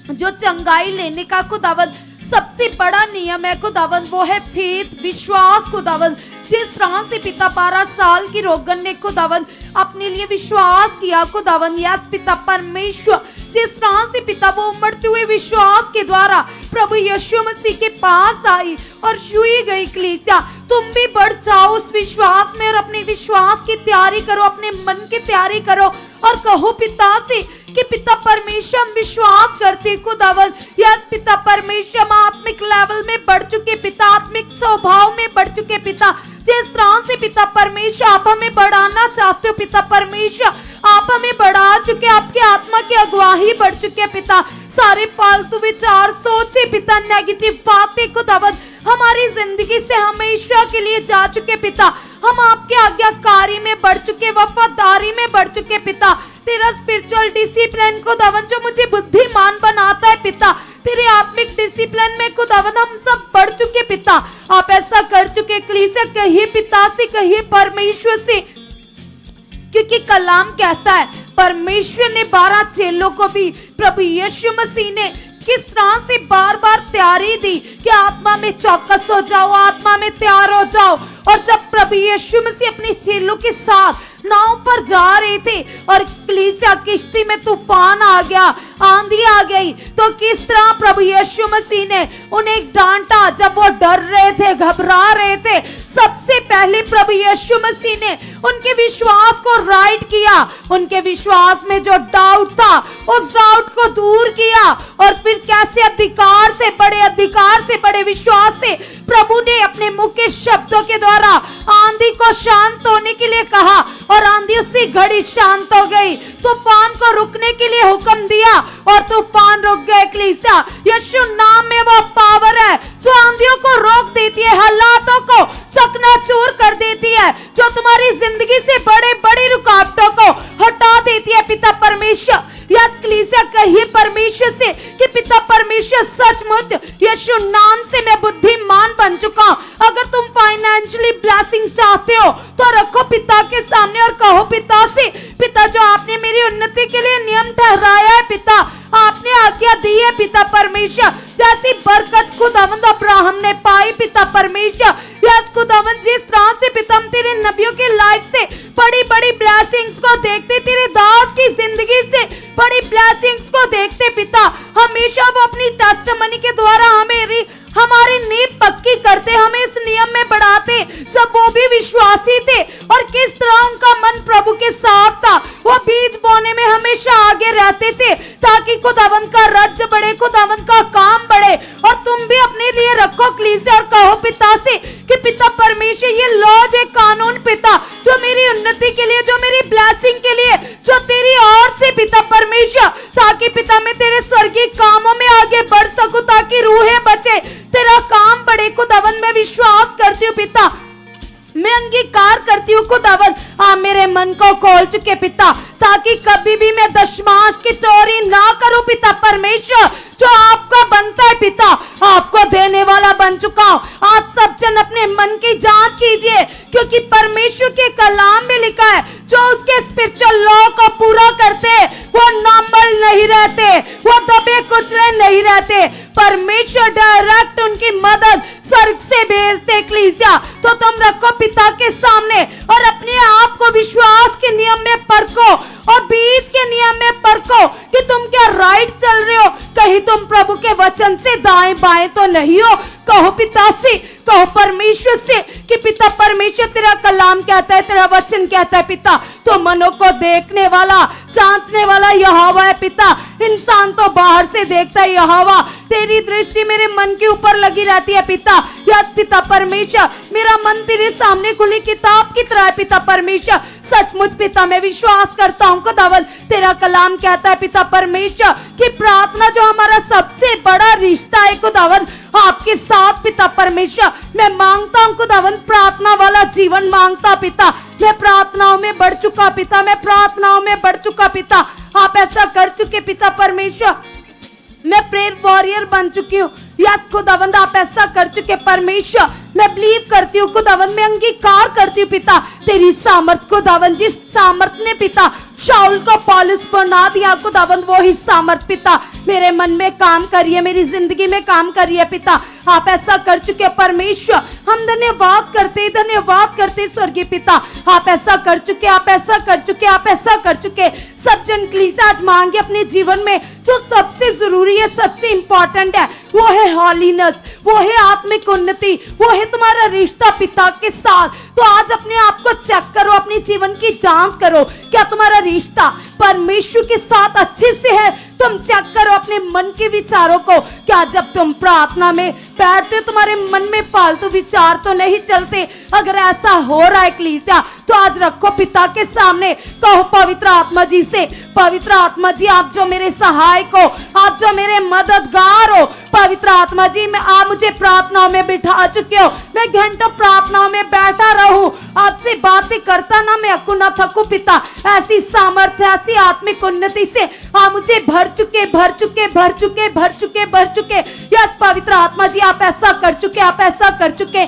जो चंगाई लेने का खुदावंद सबसे बड़ा नियम है खुदावंद, वो है फेथ, विश्वास खुदावंद। जिस तरह से पिता 12 साल की रोगन ने खुदावंद अपने लिए विश्वास किया खुदावंद, यस पिता परमेश्वर, जिस तरह से पिता वो उमड़ते हुए विश्वास के द्वारा प्रभु यीशु मसीह के पास आई और छुई गई कलीसिया, तुम भी बढ़ जाओ उस विश्वास में और अपने विश्वास की तैयारी करो, अपने मन की तैयारी करो और कहो पिता से कि पिता परमेश्वर हम विश्वास करते खुदावन, यस पिता परमेश्वर हम आत्मिक लेवल में बढ़ चुके पिता, आत्मिक स्वभाव में बढ़ चुके पिता, जिस तरह से पिता परमेश्वर आप हमें बढ़ाना चाहते हो पिता परमेश्वर, आप हमें बढ़ा चुके, आपके आत्मा की अगुवाही बढ़ चुके पिता। सारे फालतू विचार सोचे पिता, नेगेटिव बातें खुदावन हमारी जिंदगी से हमेशा के लिए जा चुके पिता। हम आपके आज्ञाकारी में बढ़ चुके, वफादारी में बढ़ चुके पिता। तेरा स्पिरिचुअल डिसिप्लिन खुदावन जो मुझे बुद्धिमान बनाता है पिता, तेरे आत्मिक डिसिप्लिन में खुदावन हम सब बढ़ चुके पिता। आप ऐसा कर चुके, कलीसिया कहिए पिता से, कहिए परमेश्वर से, क्योंकि कलाम कहता है परमेश्वर ने 12 चेलों को भी प्रभु यीशु मसीह ने किस तरह से बार बार तैयारी दी कि आत्मा में चौकस हो जाओ, आत्मा में तैयार हो जाओ। और जब प्रभु यीशु मसीह अपने चेलों के साथ नाव पर जा रहे थे और कलीसिया किश्ती में तूफान आ गया, आंधी आ गई, तो किस तरह प्रभु यीशु मसीह ने उन्हें डांटा जब वो डर रहे थे, घबरा रहे थे। सबसे पहले प्रभु यीशु मसीह ने उनके विश्वास को राइट किया, उनके विश्वास में जो डाउट था उस डाउट को दूर किया, और फिर कैसे अधिकार से बड़े विश्वास से प्रभु ने अपने मुख के शब्दों के द्वारा आंधी को शांत होने के लिए कहा, और आंधी उसी घड़ी शांत हो गई। तूफान को रुकने के लिए हुक्म दिया और तूफान रुक गए। कलीसिया यीशु नाम में वो पावर है जो आंधियों को रोक देती है, हालातों को चकनाचूर कर देती है, जो तुम्हारी जिंदगी से बड़े बड़ी रुकावटों को हटा देती है पिता परमेश्वर। यस कलीसिया कहिए परमेश्वर से कि पिता परमेश्वर सचमुच यीशु नाम से मैं बुद्धिमान बन चुका हूं। अगर तुम फाइनेंशियली ब्लेसिंग चाहते हो तो रखो पिता के सामने और कहो पिता से, पिता जो आपने मेरी उन्नति के लिए नियम ठहराया है पिता, आपने आज्ञा दी है पिता परमेश्वर, जैसी बरकत खुदावंद अब्राहम ने पाई पिता परमेश्वर, यस खुदावंद जिस तरह से पिता हम तेरे नबियों के लाइफ से बड़ी बड़ी ब्लेसिंग्स को देखते, तेरे दास की जिंदगी से बड़ी ब्लेसिंग्स को देखते पिता, हमेशा वो अपनी टेस्टिमनी के द्वारा हमारी नींव पक्की करते, हमें इस नियम में बढ़ाते जब वो भी विश्वासी थे, और किस तरह उनका मन प्रभु के साथ था। वो बीज बोने में हमेशा आगे रहते थे ताकि खुदावंद का राज्य बढ़े, खुदावंद का काम बढ़े। और तुम भी अपने लिए रखो कलीसिया और कहो पिता से कि पिता परमेश्वर ये लॉज है, कानून पिता जो मेरी उन्नति के लिए, जो मेरी ब्लेसिंग के लिए, जो तेरी ओर से पिता परमेश्वर, ताकि पिता मैं तेरे स्वर्गीय कामों में आगे बढ़ सकूं, ताकि रूहें बचे, तेरा काम बढ़े। खुदावंद मैं विश्वास करती हूँ पिता, मैं अंगीकार करती हूँ खुदावंद, आप मेरे मन को खोल चुके पिता, ताकि कभी भी मैं दशमांश की चोरी ना करूं पिता परमेश्वर, जो आपका बनता है पिता, आपको देने वाला बन चुका हूं। आज सब जन अपने मन की जांच कीजिए, क्योंकि परमेश्वर के कलाम में लिखा है जो उसके स्पिरिचुअल लॉ को पूरा करते वो नॉर्मल नहीं रहते, वो दबे कुचले नहीं रहते। परमेश्वर डायरेक्ट उनकी मदद स्वर्ग से भेजते कलीसिया। तो तुम रखो पिता के सामने और अपने आप को विश्वास के नियम में परखो और बीज के नियम में परखो कि तुम क्या राइट चल रहे हो, कहीं तुम प्रभु के वचन से दाएं बाएं तो नहीं हो। कहो पिता से, कहो परमेश्वर से कि पिता परमेश्वर तेरा कलाम कहता है, तेरा वचन कहता है पिता, तो मनों को देखने वाला, जांचने वाला यहोवा है पिता। इंसान तो बाहर से देखता है यहोवा, तेरी दृष्टि मेरे मन के ऊपर लगी रहती है पिता। या पिता परमेश्वर मेरा मन तेरे सामने खुली किताब की तरह है पिता परमेश्वर। सचमुच पिता मैं विश्वास करता हूँ खुदावंद, तेरा कलाम कहता है पिता परमेश्वर कि प्रार्थना जो हमारा सबसे बड़ा रिश्ता है खुदावंद आपके साथ पिता परमेश्वर, मैं मांगता हूँ खुदावंद, प्रार्थना वाला जीवन मांगता पिता। मैं प्रार्थनाओं में बढ़ चुका पिता, मैं प्रार्थनाओं में बढ़ चुका पिता। आप ऐसा कर चुके पिता परमेश्वर, मैं प्रेयर वॉरियर बन चुकी हूँ। यस खुदावंद आप ऐसा कर चुके परमेश्वर, मैं बिलीव करती हूँ खुदावंद, मैं अंगीकार करती हूँ पिता तेरी सामर्थ खुदावंद, जिस सामर्थ ने पिता शाऊल को पौलुस बना दिया खुदावंद, वो ही सामर्थ पिता मेरे मन में काम करिए, मेरी जिंदगी में काम करिए पिता। आप ऐसा कर चुके हैं परमेश्वर। हम धन्यवाद करते स्वर्गीय पिता, आप ऐसा कर चुके, आप ऐसा कर चुके, आप ऐसा कर चुके। सब जन कलीसिया आज मांगे अपने जीवन में जो सबसे जरूरी है, सबसे इंपॉर्टेंट है, वो है हॉलीनेस, वो है आत्मिक उन्नति, वो है तुम्हारा रिश्ता पिता के साथ। तो आज अपने आप को चेक करो, अपने जीवन की जांच करो, क्या तुम्हारा रिश्ता परमेश्वर के साथ अच्छे से है। तुम चेक करो अपने मन के विचारों को, क्या जब तुम प्रार्थना में बैठते तुम्हारे मन में फालतू विचार तो नहीं चलते। अगर ऐसा हो रहा है कलीसिया, तो आज रखो पिता के सामने, कहो पवित्र आत्मा जी से, पवित्र आत्मा जी आप जो मेरे सहायक हो, आप जो मेरे मददगार हो, पवित्र आत्मा जी मैं आप मुझे प्रार्थनाओं में बिठा चुके हो, मैं घंटों प्रार्थनाओं में बैठा रहूं, आपसे बातें करता ना मैं अकू ना थकू पिता। ऐसी सामर्थ्य, ऐसी आत्मिक उन्नति से आप मुझे भर चुके। यस पवित्र आत्मा जी आप ऐसा कर चुके, आप ऐसा कर चुके।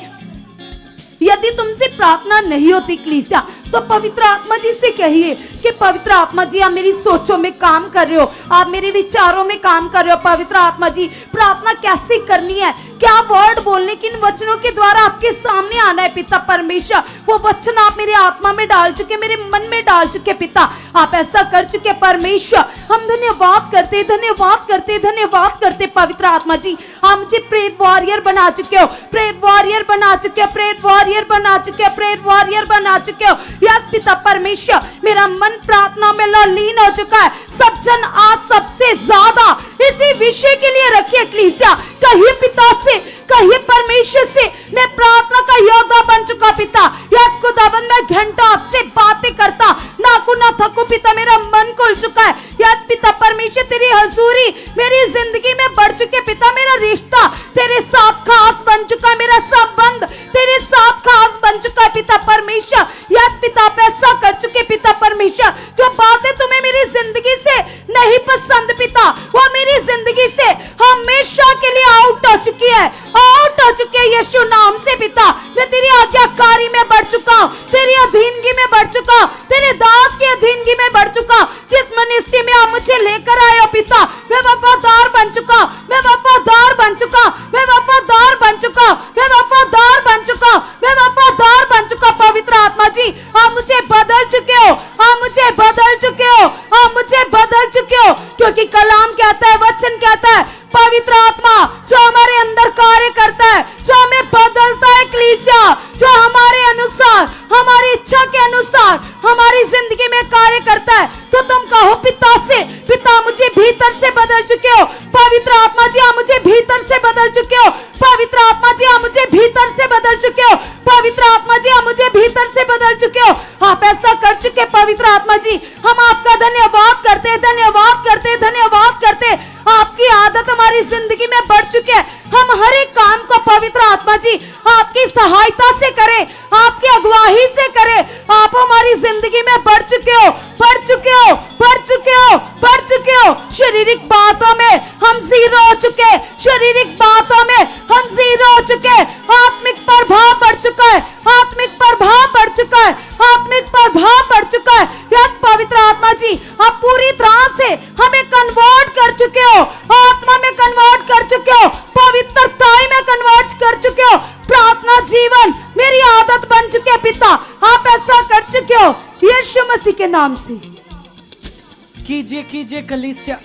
यदि तुमसे प्रार्थना नहीं होती कलीसिया, तो पवित्र आत्मा जी से कहिए कि पवित्र आत्मा जी आप मेरी सोचों में काम कर रहे हो, आप मेरे विचारों में काम कर रहे हो। पवित्र आत्मा जी प्रार्थना कैसे करनी है, क्या वर्ड बोलने, किन वचनों के द्वारा आपके सामने आना है पिता परमेश्वर, वो वचन आप मेरे आत्मा में डाल चुके, मेरे मन में डाल चुके पिता। आप ऐसा कर चुके परमेश्वर। हम धन्यवाद करते पवित्र आत्मा जी, आप मुझे प्रेयर वॉरियर बना चुके हो, प्रेयर वॉरियर बना चुके हो। यस पिता परमेश्वर, मेरा मन प्रार्थना में लीन हो चुका है। सब जन आज सबसे ज्यादा इसी विषय के लिए रखिए कलीसिया, कहिए पिता से, कहिए परमेश्वर से, मैं प्रार्थना का योद्धा बन चुका पिता। यस खुदावन मैं घंटों आपसे बातें करता ना थकू पिता, मेरा मन खुल चुका है। यस पिता परमेश्वर तेरी हजूरी मेरी जिंदगी में बढ़ चुके पिता, मेरा रिश्ता तेरे साथ खास बन चुका है, मेरा संबंध तेरे साथ खास बन चुका है पिता परमेश्वर। यस पिता आप ऐसा कर चुके पिता परमेश्वर, जो बातें तुम्हें मेरी जिंदगी से नहीं पसंद पिता, वो मेरी जिंदगी से हमेशा के लिए आउट हो चुकी है, यीशु नाम से पिता। मैं तेरी आज्ञाकारी में बढ़ चुका हूं, तेरी अधीनगी में बढ़ चुका हूं, तेरे दास की अधीनगी में बढ़ चुका हूं। जिस मिनिस्ट्री में आप मुझे लेकर आए हो पिता, मैं वफादार बन चुका, मैं वफादार बन चुका, मैं वफादार बन चुका, मैं वफादार बन चुका, मैं वफादार बन चुका। पवित्र आत्मा जी आप मुझे बदल चुके हो, आप मुझे बदल चुके हो, आप मुझे बदल चुके हो, क्योंकि कलाम कहता है, वचन कहता है, पवित्र आत्मा जो हमारे अंदर कार्य करता है, जो हमें बदलता है कलीसिया, जो हमारे अनुसार, हमारी इच्छा के अनुसार हमारी जिंदगी में कार्य करता है। तो तुम कहो पिता से, पिता मुझे भीतर से बदल चुके हो, पवित्र आत्मा जी आप मुझे भीतर से बदल चुके हो, पवित्र आत्मा जी आप मुझे भीतर से बदल चुके हो, पवित्र आत्मा जी आप मुझे भीतर से बदल चुके हो। आप ऐसा कर चुके पवित्र आत्मा जी, हम आपका धन्यवाद करते। आपकी आदत हमारी जिंदगी में बढ़ चुकी है, हम हर एक काम को पवित्र आत्मा जी आपकी सहायता से करें, आपकी अगुवाई से करें। आप हमारी जिंदगी में बढ़ चुके हो। शारीरिक बातों में हम जीरो हो चुके, शारीरिक बातों में हम जीरो हो चुके। आत्मिक प्रभाव बढ़ चुका है, आत्मिक प्रभाव बढ़ चुका है, आत्मिक प्रभाव बढ़ चुका है। यस पवित्र आत्मा जी आप पूरी तरह से हमें कन्वर्ट कर चुके हो, आत्मा में कन्वर्ट कर चुके हो, पवित्रता में कन्वर्ट कर चुके हो। प्रार्थना जीवन मेरी आदत बन चुके पिता, आप ऐसा कर चुके हो यीशु मसीह के नाम से। कीजिए कलीसिया,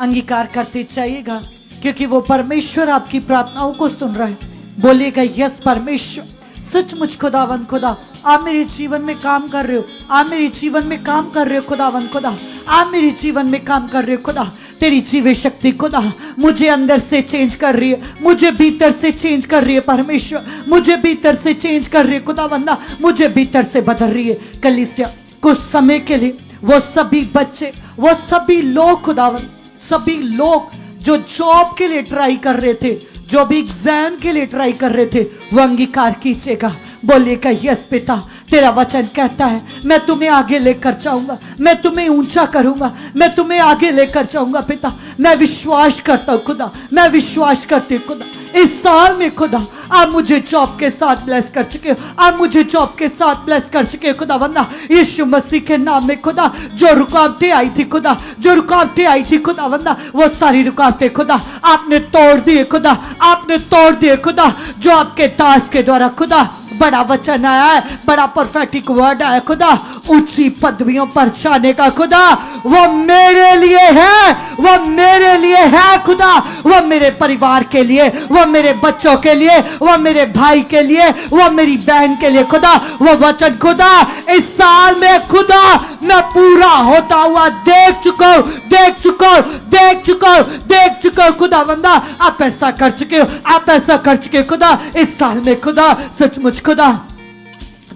अंगीकार करते चाहिएगा, क्योंकि वो परमेश्वर आपकी प्रार्थनाओं को सुन रहे हैं। बोलिएगा यस परमेश्वर, सचमुच खुदावन खुदा आप मेरे जीवन में काम कर रहे हो, आप मेरे जीवन में काम कर रहे हो खुदावन खुदा, आप मेरे जीवन में काम कर रहे हो खुदा। तेरी जीवे शक्ति खुदा मुझे अंदर से चेंज कर रही है, मुझे भीतर से चेंज कर रही है परमेश्वर, मुझे भीतर से चेंज कर रही है खुदावंदा, मुझे भीतर से बदल रही है। कलीसिया कुछ समय के लिए वो सभी बच्चे, वो सभी लोग खुदावन, सभी लोग जो जॉब के लिए ट्राई कर रहे थे, जो भी एग्जाम के लिए ट्राई कर रहे थे, वो अंगीकार कीजिएगा। बोलिएगा यस पिता, तेरा वचन कहता है मैं तुम्हें आगे लेकर जाऊंगा, मैं तुम्हें ऊंचा करूंगा, मैं तुम्हें आगे लेकर जाऊंगा पिता। मैं विश्वास करता हूं खुदा, मैं विश्वास करती हूं खुदा। इस साल में खुदा आप मुझे जॉब के साथ ब्लेस कर चुके हो, आप मुझे जॉब के साथ ब्लेस कर चुके हो खुदा वंदा यीशु मसीह के नाम में खुदा। जो रुकावटें आई थी खुदा, जो रुकावटें आई थी खुदा वंदा, वो सारी रुकावटें खुदा आपने तोड़ दिए खुदा, आपने तोड़ दिए खुदा। जो आपके दास के द्वारा खुदा बड़ा वचन आया है, बड़ा परफेक्टिक वर्ड आया खुदा, ऊंची पदवियों पर जाने का खुदा, वो मेरे लिए है, वो मेरे लिए है खुदा, वो मेरे परिवार के लिए, वो मेरे बच्चों के लिए, वो मेरे भाई के लिए, वो मेरी बहन के लिए खुदा। वो वचन खुदा इस साल में खुदा मैं पूरा होता हुआ देख चुका हूं, देख चुका हूं, देख चुका हूं, देख चुका हूं खुदा बंदा। आप ऐसा कर चुके हो, आप ऐसा कर चुके हो खुदा इस साल में खुदा। सचमुच खुदा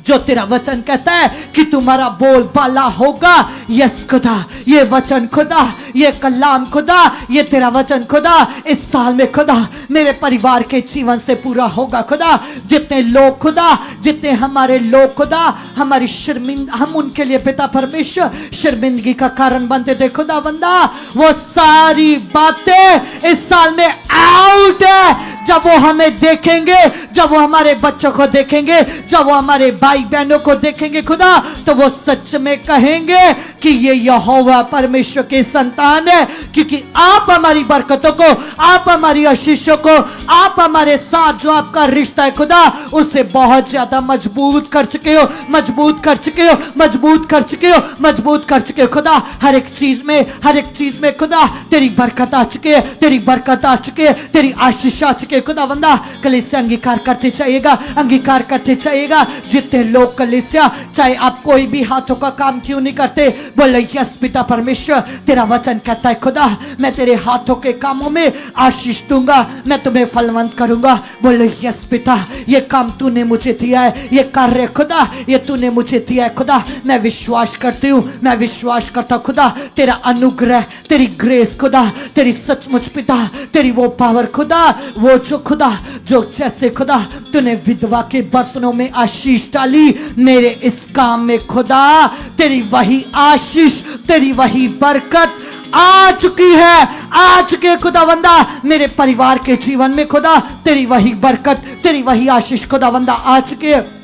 जो तेरा वचन कहता है कि तुम्हारा बोलबाला होगा, यस खुदा, ये वचन खुदा, ये कलाम खुदा, ये तेरा वचन खुदा इस साल में खुदा मेरे परिवार के जीवन से पूरा होगा खुदा। जितने लोग खुदा, जितने हमारे लोग खुदा हमारी हम उनके लिए पिता परमेश्वर शर्मिंदगी का कारण बनते थे खुदा बंदा, वो सारी बातें इस साल में आउट है। जब वो हमें देखेंगे, जब वो हमारे बच्चों को देखेंगे, जब वो हमारे भाई बहनों को देखेंगे खुदा, तो वो सच में कहेंगे कि ये यहोवा परमेश्वर के संतान है, क्योंकि आप हमारी बरकतों को, आप हमारी आशीषों को, आप हमारे साथ जो आपका रिश्ता है खुदा उसे बहुत ज्यादा मजबूत कर चुके हो, मजबूत कर चुके हो, मजबूत कर चुके हो, मजबूत कर चुके हो खुदा। हर एक चीज में, हर एक चीज में खुदा तेरी बरकत आ चुकी है, तेरी बरकत आ चुकी है, तेरी आशीष आ चुकी है खुदा बंदा। कलीसिया अंगीकार करते चाहिएगा, अंगीकार करते चाहिएगा। जितने लोग कलीसिया चाहे आप कोई भी हाथों का काम क्यों नहीं करते, बोले यस पिता परमेश्वर तेरा वचन कहता है खुदा मैं तेरे हाथों के कामों में आशीष दूंगा, मैं तुम्हें फलवंत करूंगा। बोले यस पिता ये काम तूने मुझे दिया है, ये कार्य खुदा ये तूने मुझे दिया है खुदा। मैं विश्वास करती हूँ, मैं विश्वास करता खुदा तेरा अनुग्रह, तेरी ग्रेस खुदा, तेरी सचमुच पिता, तेरी वो पावर खुदा, वो जो खुदा जो जैसे खुदा तूने विधवा के बर्तनों में आशीष डाली, मेरे इस काम में खुदा तेरी वही आशीष, तेरी वही बरकत आ चुकी है, आ चुकी है खुदा बंदा। मेरे परिवार के जीवन में खुदा तेरी वही बरकत, तेरी वही आशीष खुदा बंदा आ चुकी है।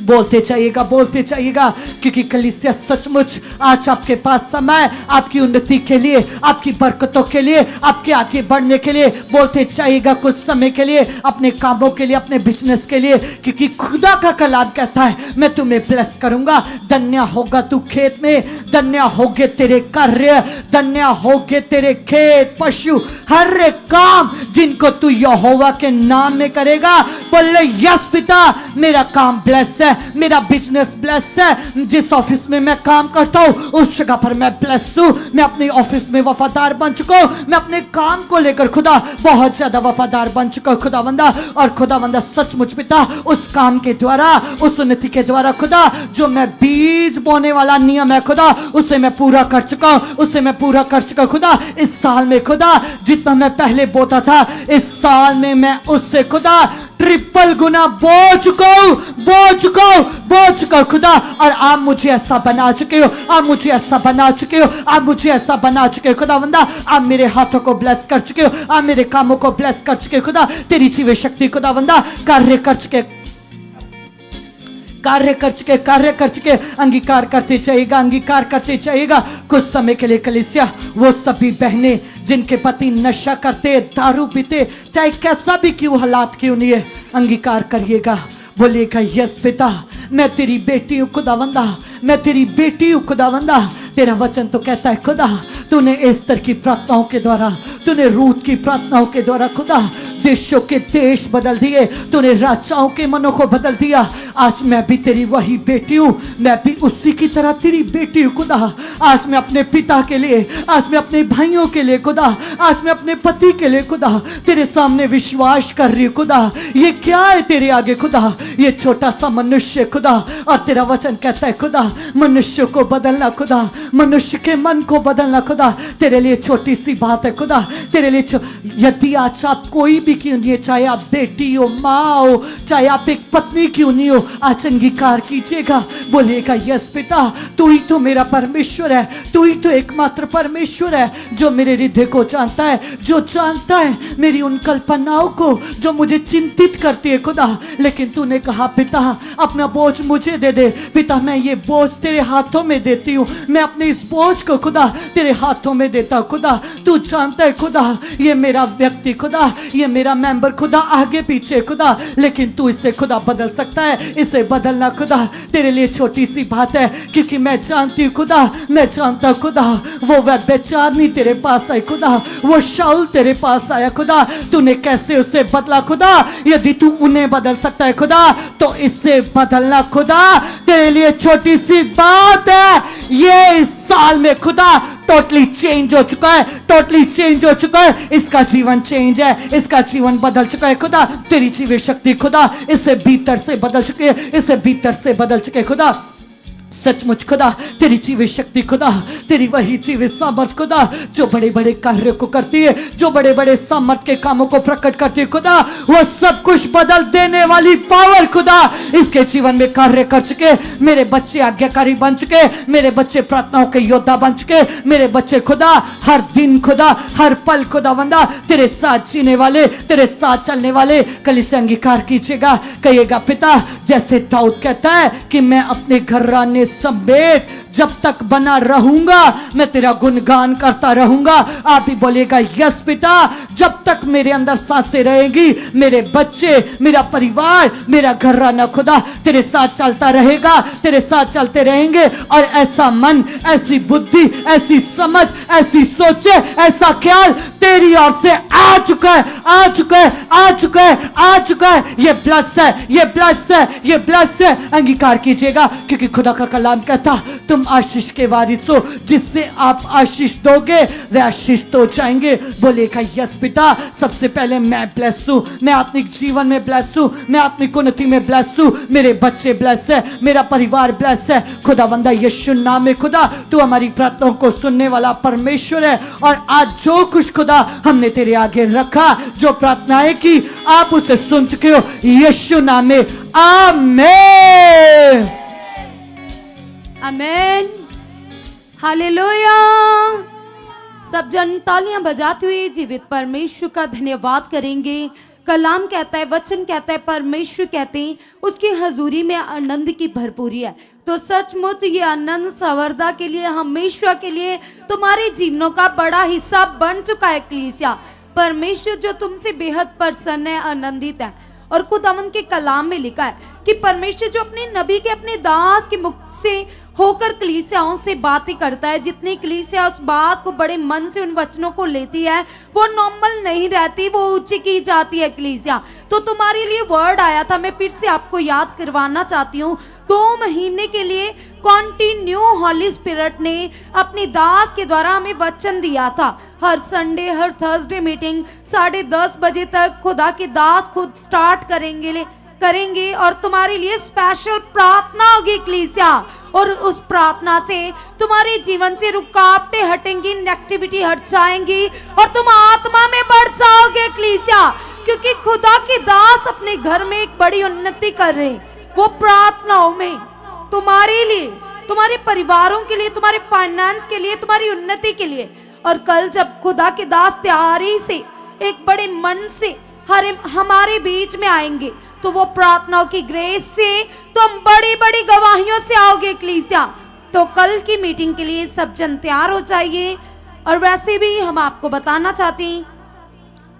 बोलते चाहिएगा, बोलते चाहिएगा, क्योंकि कलीसिया सचमुच आज आपके पास समय आपकी उन्नति के लिए, आपकी बरकतों के लिए, आपके आगे बढ़ने के लिए बोलते चाहिएगा कुछ समय के लिए, अपने कामों के लिए, अपने बिजनेस के लिए, क्योंकि खुदा का कलाम कहता है मैं तुम्हें ब्लेस करूंगा। धन्य होगा तू खेत में, धन्य होगे तेरे कार्य, धन्य होगे तेरे खेत पशु, हर एक काम जिनको तू यहोवा के नाम में करेगा। बोले यस पिता मेरा काम ब्लेस है, मेरा बिजनेस ब्लेस है, जिस ऑफिस में मैं काम करता हूं उस जगह पर मैं ब्लेस हूं। मैं अपने ऑफिस में वफादार बन चुका हूं, मैं अपने काम को लेकर खुदा बहुत ज्यादा वफादार बन चुका हूं खुदा बंदा। और खुदा बंदा सचमुच पिता उस काम के द्वारा, उस उन्नति के द्वारा खुदा जो मैं बीज बोने वाला नियम है खुदा उसे मैं पूरा कर चुका हूं, उसे मैं पूरा कर चुका हूं खुदा। इस साल में खुदा जितना मैं पहले बोता था, इस साल में मैं उससे खुदा ट्रिपल गुना बो चुका हूं, बो चुका हूं, बो चुका हूं खुदा। और आप मुझे ऐसा बना चुके हो, आप मुझे ऐसा बना चुके हो, आप मुझे ऐसा बना चुके हो खुदा बंदा। आप मेरे हाथों को ब्लेस कर चुके हो, आप मेरे कामों को ब्लेस कर चुके हो खुदा। तेरी जीव शक्ति खुदा बंदा कार्य कर चुके, कार्य कर चुके, कार्य कर चुके। अंगीकार करते चाहिएगा, अंगीकार करते चाहिएगा। कुछ समय के लिए कलीसिया वो सभी बहनें जिनके पति नशा करते, दारू पीते, चाहे कैसा भी क्यों हालात क्यों नहीं है, अंगीकार करिएगा। बोलिएगा यस पिता मैं तेरी बेटी हूं खुदावंदा, मैं तेरी बेटी हूं खुदावंदा। तेरा वचन तो कहता है खुदा तूने एस्तर की प्रार्थनाओं के द्वारा, तूने रूत की प्रार्थनाओं के द्वारा खुदा देशों के देश बदल दिए, तूने राजाओं के मनों को बदल दिया। आज मैं भी तेरी वही बेटी हूं, मैं भी उसी की तरह तेरी बेटी हूं खुदा। आज मैं अपने पिता के लिए, आज मैं अपने भाइयों के लिए खुदा, आज मैं अपने पति के लिए खुदा तेरे सामने विश्वास कर रही हूं खुदा। ये क्या है तेरे आगे खुदा, ये छोटा सा मनुष्य खुदा। और तेरा वचन कहता है खुदा मनुष्य को बदलना खुदा, मनुष्य के मन को बदलना खुदा तेरे लिए छोटी सी बात है खुदा। तेरे लिए यदि आज आप कोई भी भी क्यों नहीं है, चाहे आप बेटी हो, माँ हो, चाहे आप एक पत्नी क्यों नहीं हो, आज अंगीकार कीजिएगा, बोलिएगा यस पिता, तू ही तो मेरा परमेश्वर है, तू ही तो एकमात्र परमेश्वर है जो मेरे हृदय को जानता है, जो जानता है मेरी उन कल्पनाओं को जो मुझे चिंतित करती है खुदा। लेकिन तूने कहा पिता अपना बोझ मुझे दे दे। पिता मैं ये बोझ तेरे हाथों में देती हूँ, मैं अपने इस बोझ को खुदा तेरे हाथों में देता हूँ खुदा। तू जानता है खुदा ये मेरा व्यक्ति खुदा, ये मेरा मेंबर खुदा आगे पीछे खुदा, लेकिन तू इसे खुदा बदल सकता है, इसे बदलना खुदा तेरे लिए छोटी सी बात है, क्योंकि मैं जानती हूँ खुदा, मैं जानता खुदा वो व्यभिचारिणी तेरे पास आई खुदा, वो शाऊल तेरे पास आया खुदा, तूने कैसे उसे बदला खुदा। यदि तू उन्हें बदल सकता है खुदा तो इससे बदलना खुदा तेरे लिए छोटी सी बात है। ये इस साल में खुदा टोटली चेंज हो चुका है, टोटली चेंज हो चुका है, इसका जीवन चेंज है, इसका जीवन बदल चुका है खुदा। तेरी जीवन शक्ति खुदा इससे भीतर से बदल चुकी है, इससे भीतर से बदल चुके खुदा। सचमुच खुदा तेरी जीवित शक्ति खुदा, तेरी वही जीवित सामर्थ खुदा जो बड़े बड़े कार्यों को करती है, जो बड़े बड़े सामर्थ के कामों को प्रकट करती है खुदा, वो सब कुछ बदल देने वाली पावर खुदा इसके जीवन में कार्य कर चुके। मेरे बच्चे आज्ञाकारी बन चुके, मेरे बच्चे प्रार्थनाओं के योद्धा बन चुके, मेरे बच्चे खुदा हर दिन खुदा हर पल खुदा बंदा तेरे साथ जीने वाले, तेरे साथ चलने वाले। कल इसे अंगीकार कीजिएगा, कहिएगा पिता जैसे दाऊद कहता है कि मैं अपने घराने समेत जब तक बना रहूंगा मैं तेरा गुणगान करता रहूंगा। आप ही बोलिएगा यस पिता, जब तक मेरे अंदर सांसें रहेगी मेरे बच्चे, मेरा परिवार, मेरा घराना खुदा तेरे साथ चलता रहेगा, तेरे साथ चलते रहेंगे। और ऐसा मन, ऐसी बुद्धि, ऐसी समझ, ऐसी सोचे, ऐसा ख्याल तेरी ओर से आ चुका है, आ चुका है, आ चुका है, आ चुका है। ये ब्लस है, ये ब्लस है, ये ब्लस है। अंगीकार कीजिएगा क्योंकि खुदा का कलाम कहता तुम आशीष के वारिस हो, जिससे आप आशीष दोगे वे आशीष तो जाएंगे। बोलेगा यस पिता, सबसे पहले मैं ब्लेस हूं, मैं आत्मिक जीवन में ब्लेस हूं, मैं आत्मिक उन्नति में ब्लेस हूं, मेरे बच्चे ब्लेस है, मेरा परिवार ब्लेस है। खुदा बंदा यीशु नाम में खुदा तू हमारी प्रार्थनाओं को सुनने वाला परमेश्वर है। और आज जो कुछ खुदा हमने तेरे आगे रखा, जो प्रार्थनाएं की आप उसे सुन चुके हो यीशु नाम में, आमीन आमेन, हालेलुया। सब जन तालियां बजाते हुए जीवित परमेश्वर का धन्यवाद करेंगे। कलाम कहता है, वचन कहता है, परमेश्वर कहते हैं उसकी हजूरी में आनंद की भरपूरी है। तो सचमुच ये आनंद सवर्दा के लिए, हमेशा के लिए तुम्हारे जीवनों का बड़ा हिस्सा बन चुका है। कलीसिया परमेश्वर जो तुमसे बेहद प्रसन्न है, आनंदित है। और खुदावन के कलाम में लिखा है कि परमेश्वर जो अपने नबी के, अपने दास के मुख से होकर कलीसियाओं से बातें करता है, जितनी कलीसिया उस बात को बड़े मन से, उन वचनों को लेती है, वो नॉर्मल नहीं रहती, वो ऊंची की जाती है कलीसिया। तो तुम्हारे लिए वर्ड आया था, मैं फिर से आपको याद करवाना चाहती हूँ। 2 महीने के लिए कॉन्टिन्यू हॉली स्पिरिट ने अपनी दास के द्वारा हमें वचन दिया था। हर संडे, हर थर्सडे मीटिंग 10:30 बजे तक खुदा के दास खुद स्टार्ट करेंगे और तुम्हारे लिए स्पेशल प्रार्थना होगी कलीसिया। और उस प्रार्थना से तुम्हारे जीवन से रुकावटें हटेंगी, नेगेटिविटी हट जाएंगी और तुम आत्मा में बढ़ जाओगे कलीसिया, क्योंकि खुदा के दास अपने घर में एक बड़ी उन्नति कर रहे हैं। वो प्रार्थनाओं में तुम्हारे लिए, तुम्हारे परिवारों के लिए, तुम्हारे फाइनेंस के लिए, तुम्हारी उन्नति के लिए। और कल जब खुदा के दास तैयारी से, एक बड़े मन से हमारे बीच में आएंगे तो वो प्रार्थनाओं की ग्रेस से तुम बड़ी बड़ी गवाहियों से आओगे कलीसिया। तो कल की मीटिंग के लिए सब जन तैयार हो जाइए। और वैसे भी हम आपको बताना चाहते हैं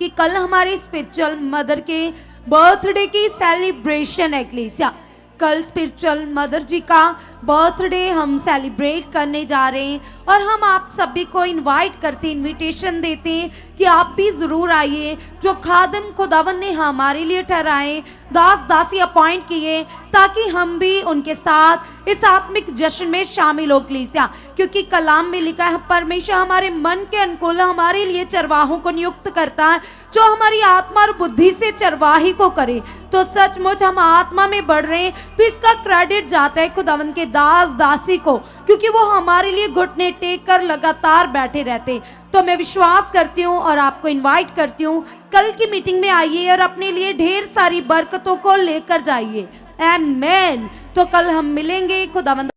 कि कल हमारी स्पिरिचुअल मदर के बर्थडे की सेलिब्रेशन है कलीसिया। कल स्पिरिचुअल मदर जी का बर्थडे हम सेलिब्रेट करने जा रहे हैं और हम आप सभी को इनवाइट करते, इनविटेशन देते हैं कि आप भी जरूर आइए। जो खादिम खुदावन ने हमारे लिए ठहराए, दास दासी अपॉइंट किए, ताकि हम भी उनके साथ इस आत्मिक जश्न में शामिल हो कलीसिया। क्योंकि कलाम में लिखा है परमेश्वर हमारे मन के अनुकूल हमारे लिए चरवाहों को नियुक्त करता है, जो हमारी आत्मा और बुद्धि से चरवाही को करे। तो सचमुच हम आत्मा में बढ़ रहे हैं तो इसका क्रेडिट जाता है खुदावन के दास दासी को, क्योंकि वो हमारे लिए घुटने टेक कर लगातार बैठे रहते। तो मैं विश्वास करती हूँ और आपको इनवाइट करती हूँ, कल की मीटिंग में आइए और अपने लिए ढेर सारी बरकतों को लेकर जाइए। आमेन। तो कल हम मिलेंगे। खुदावंद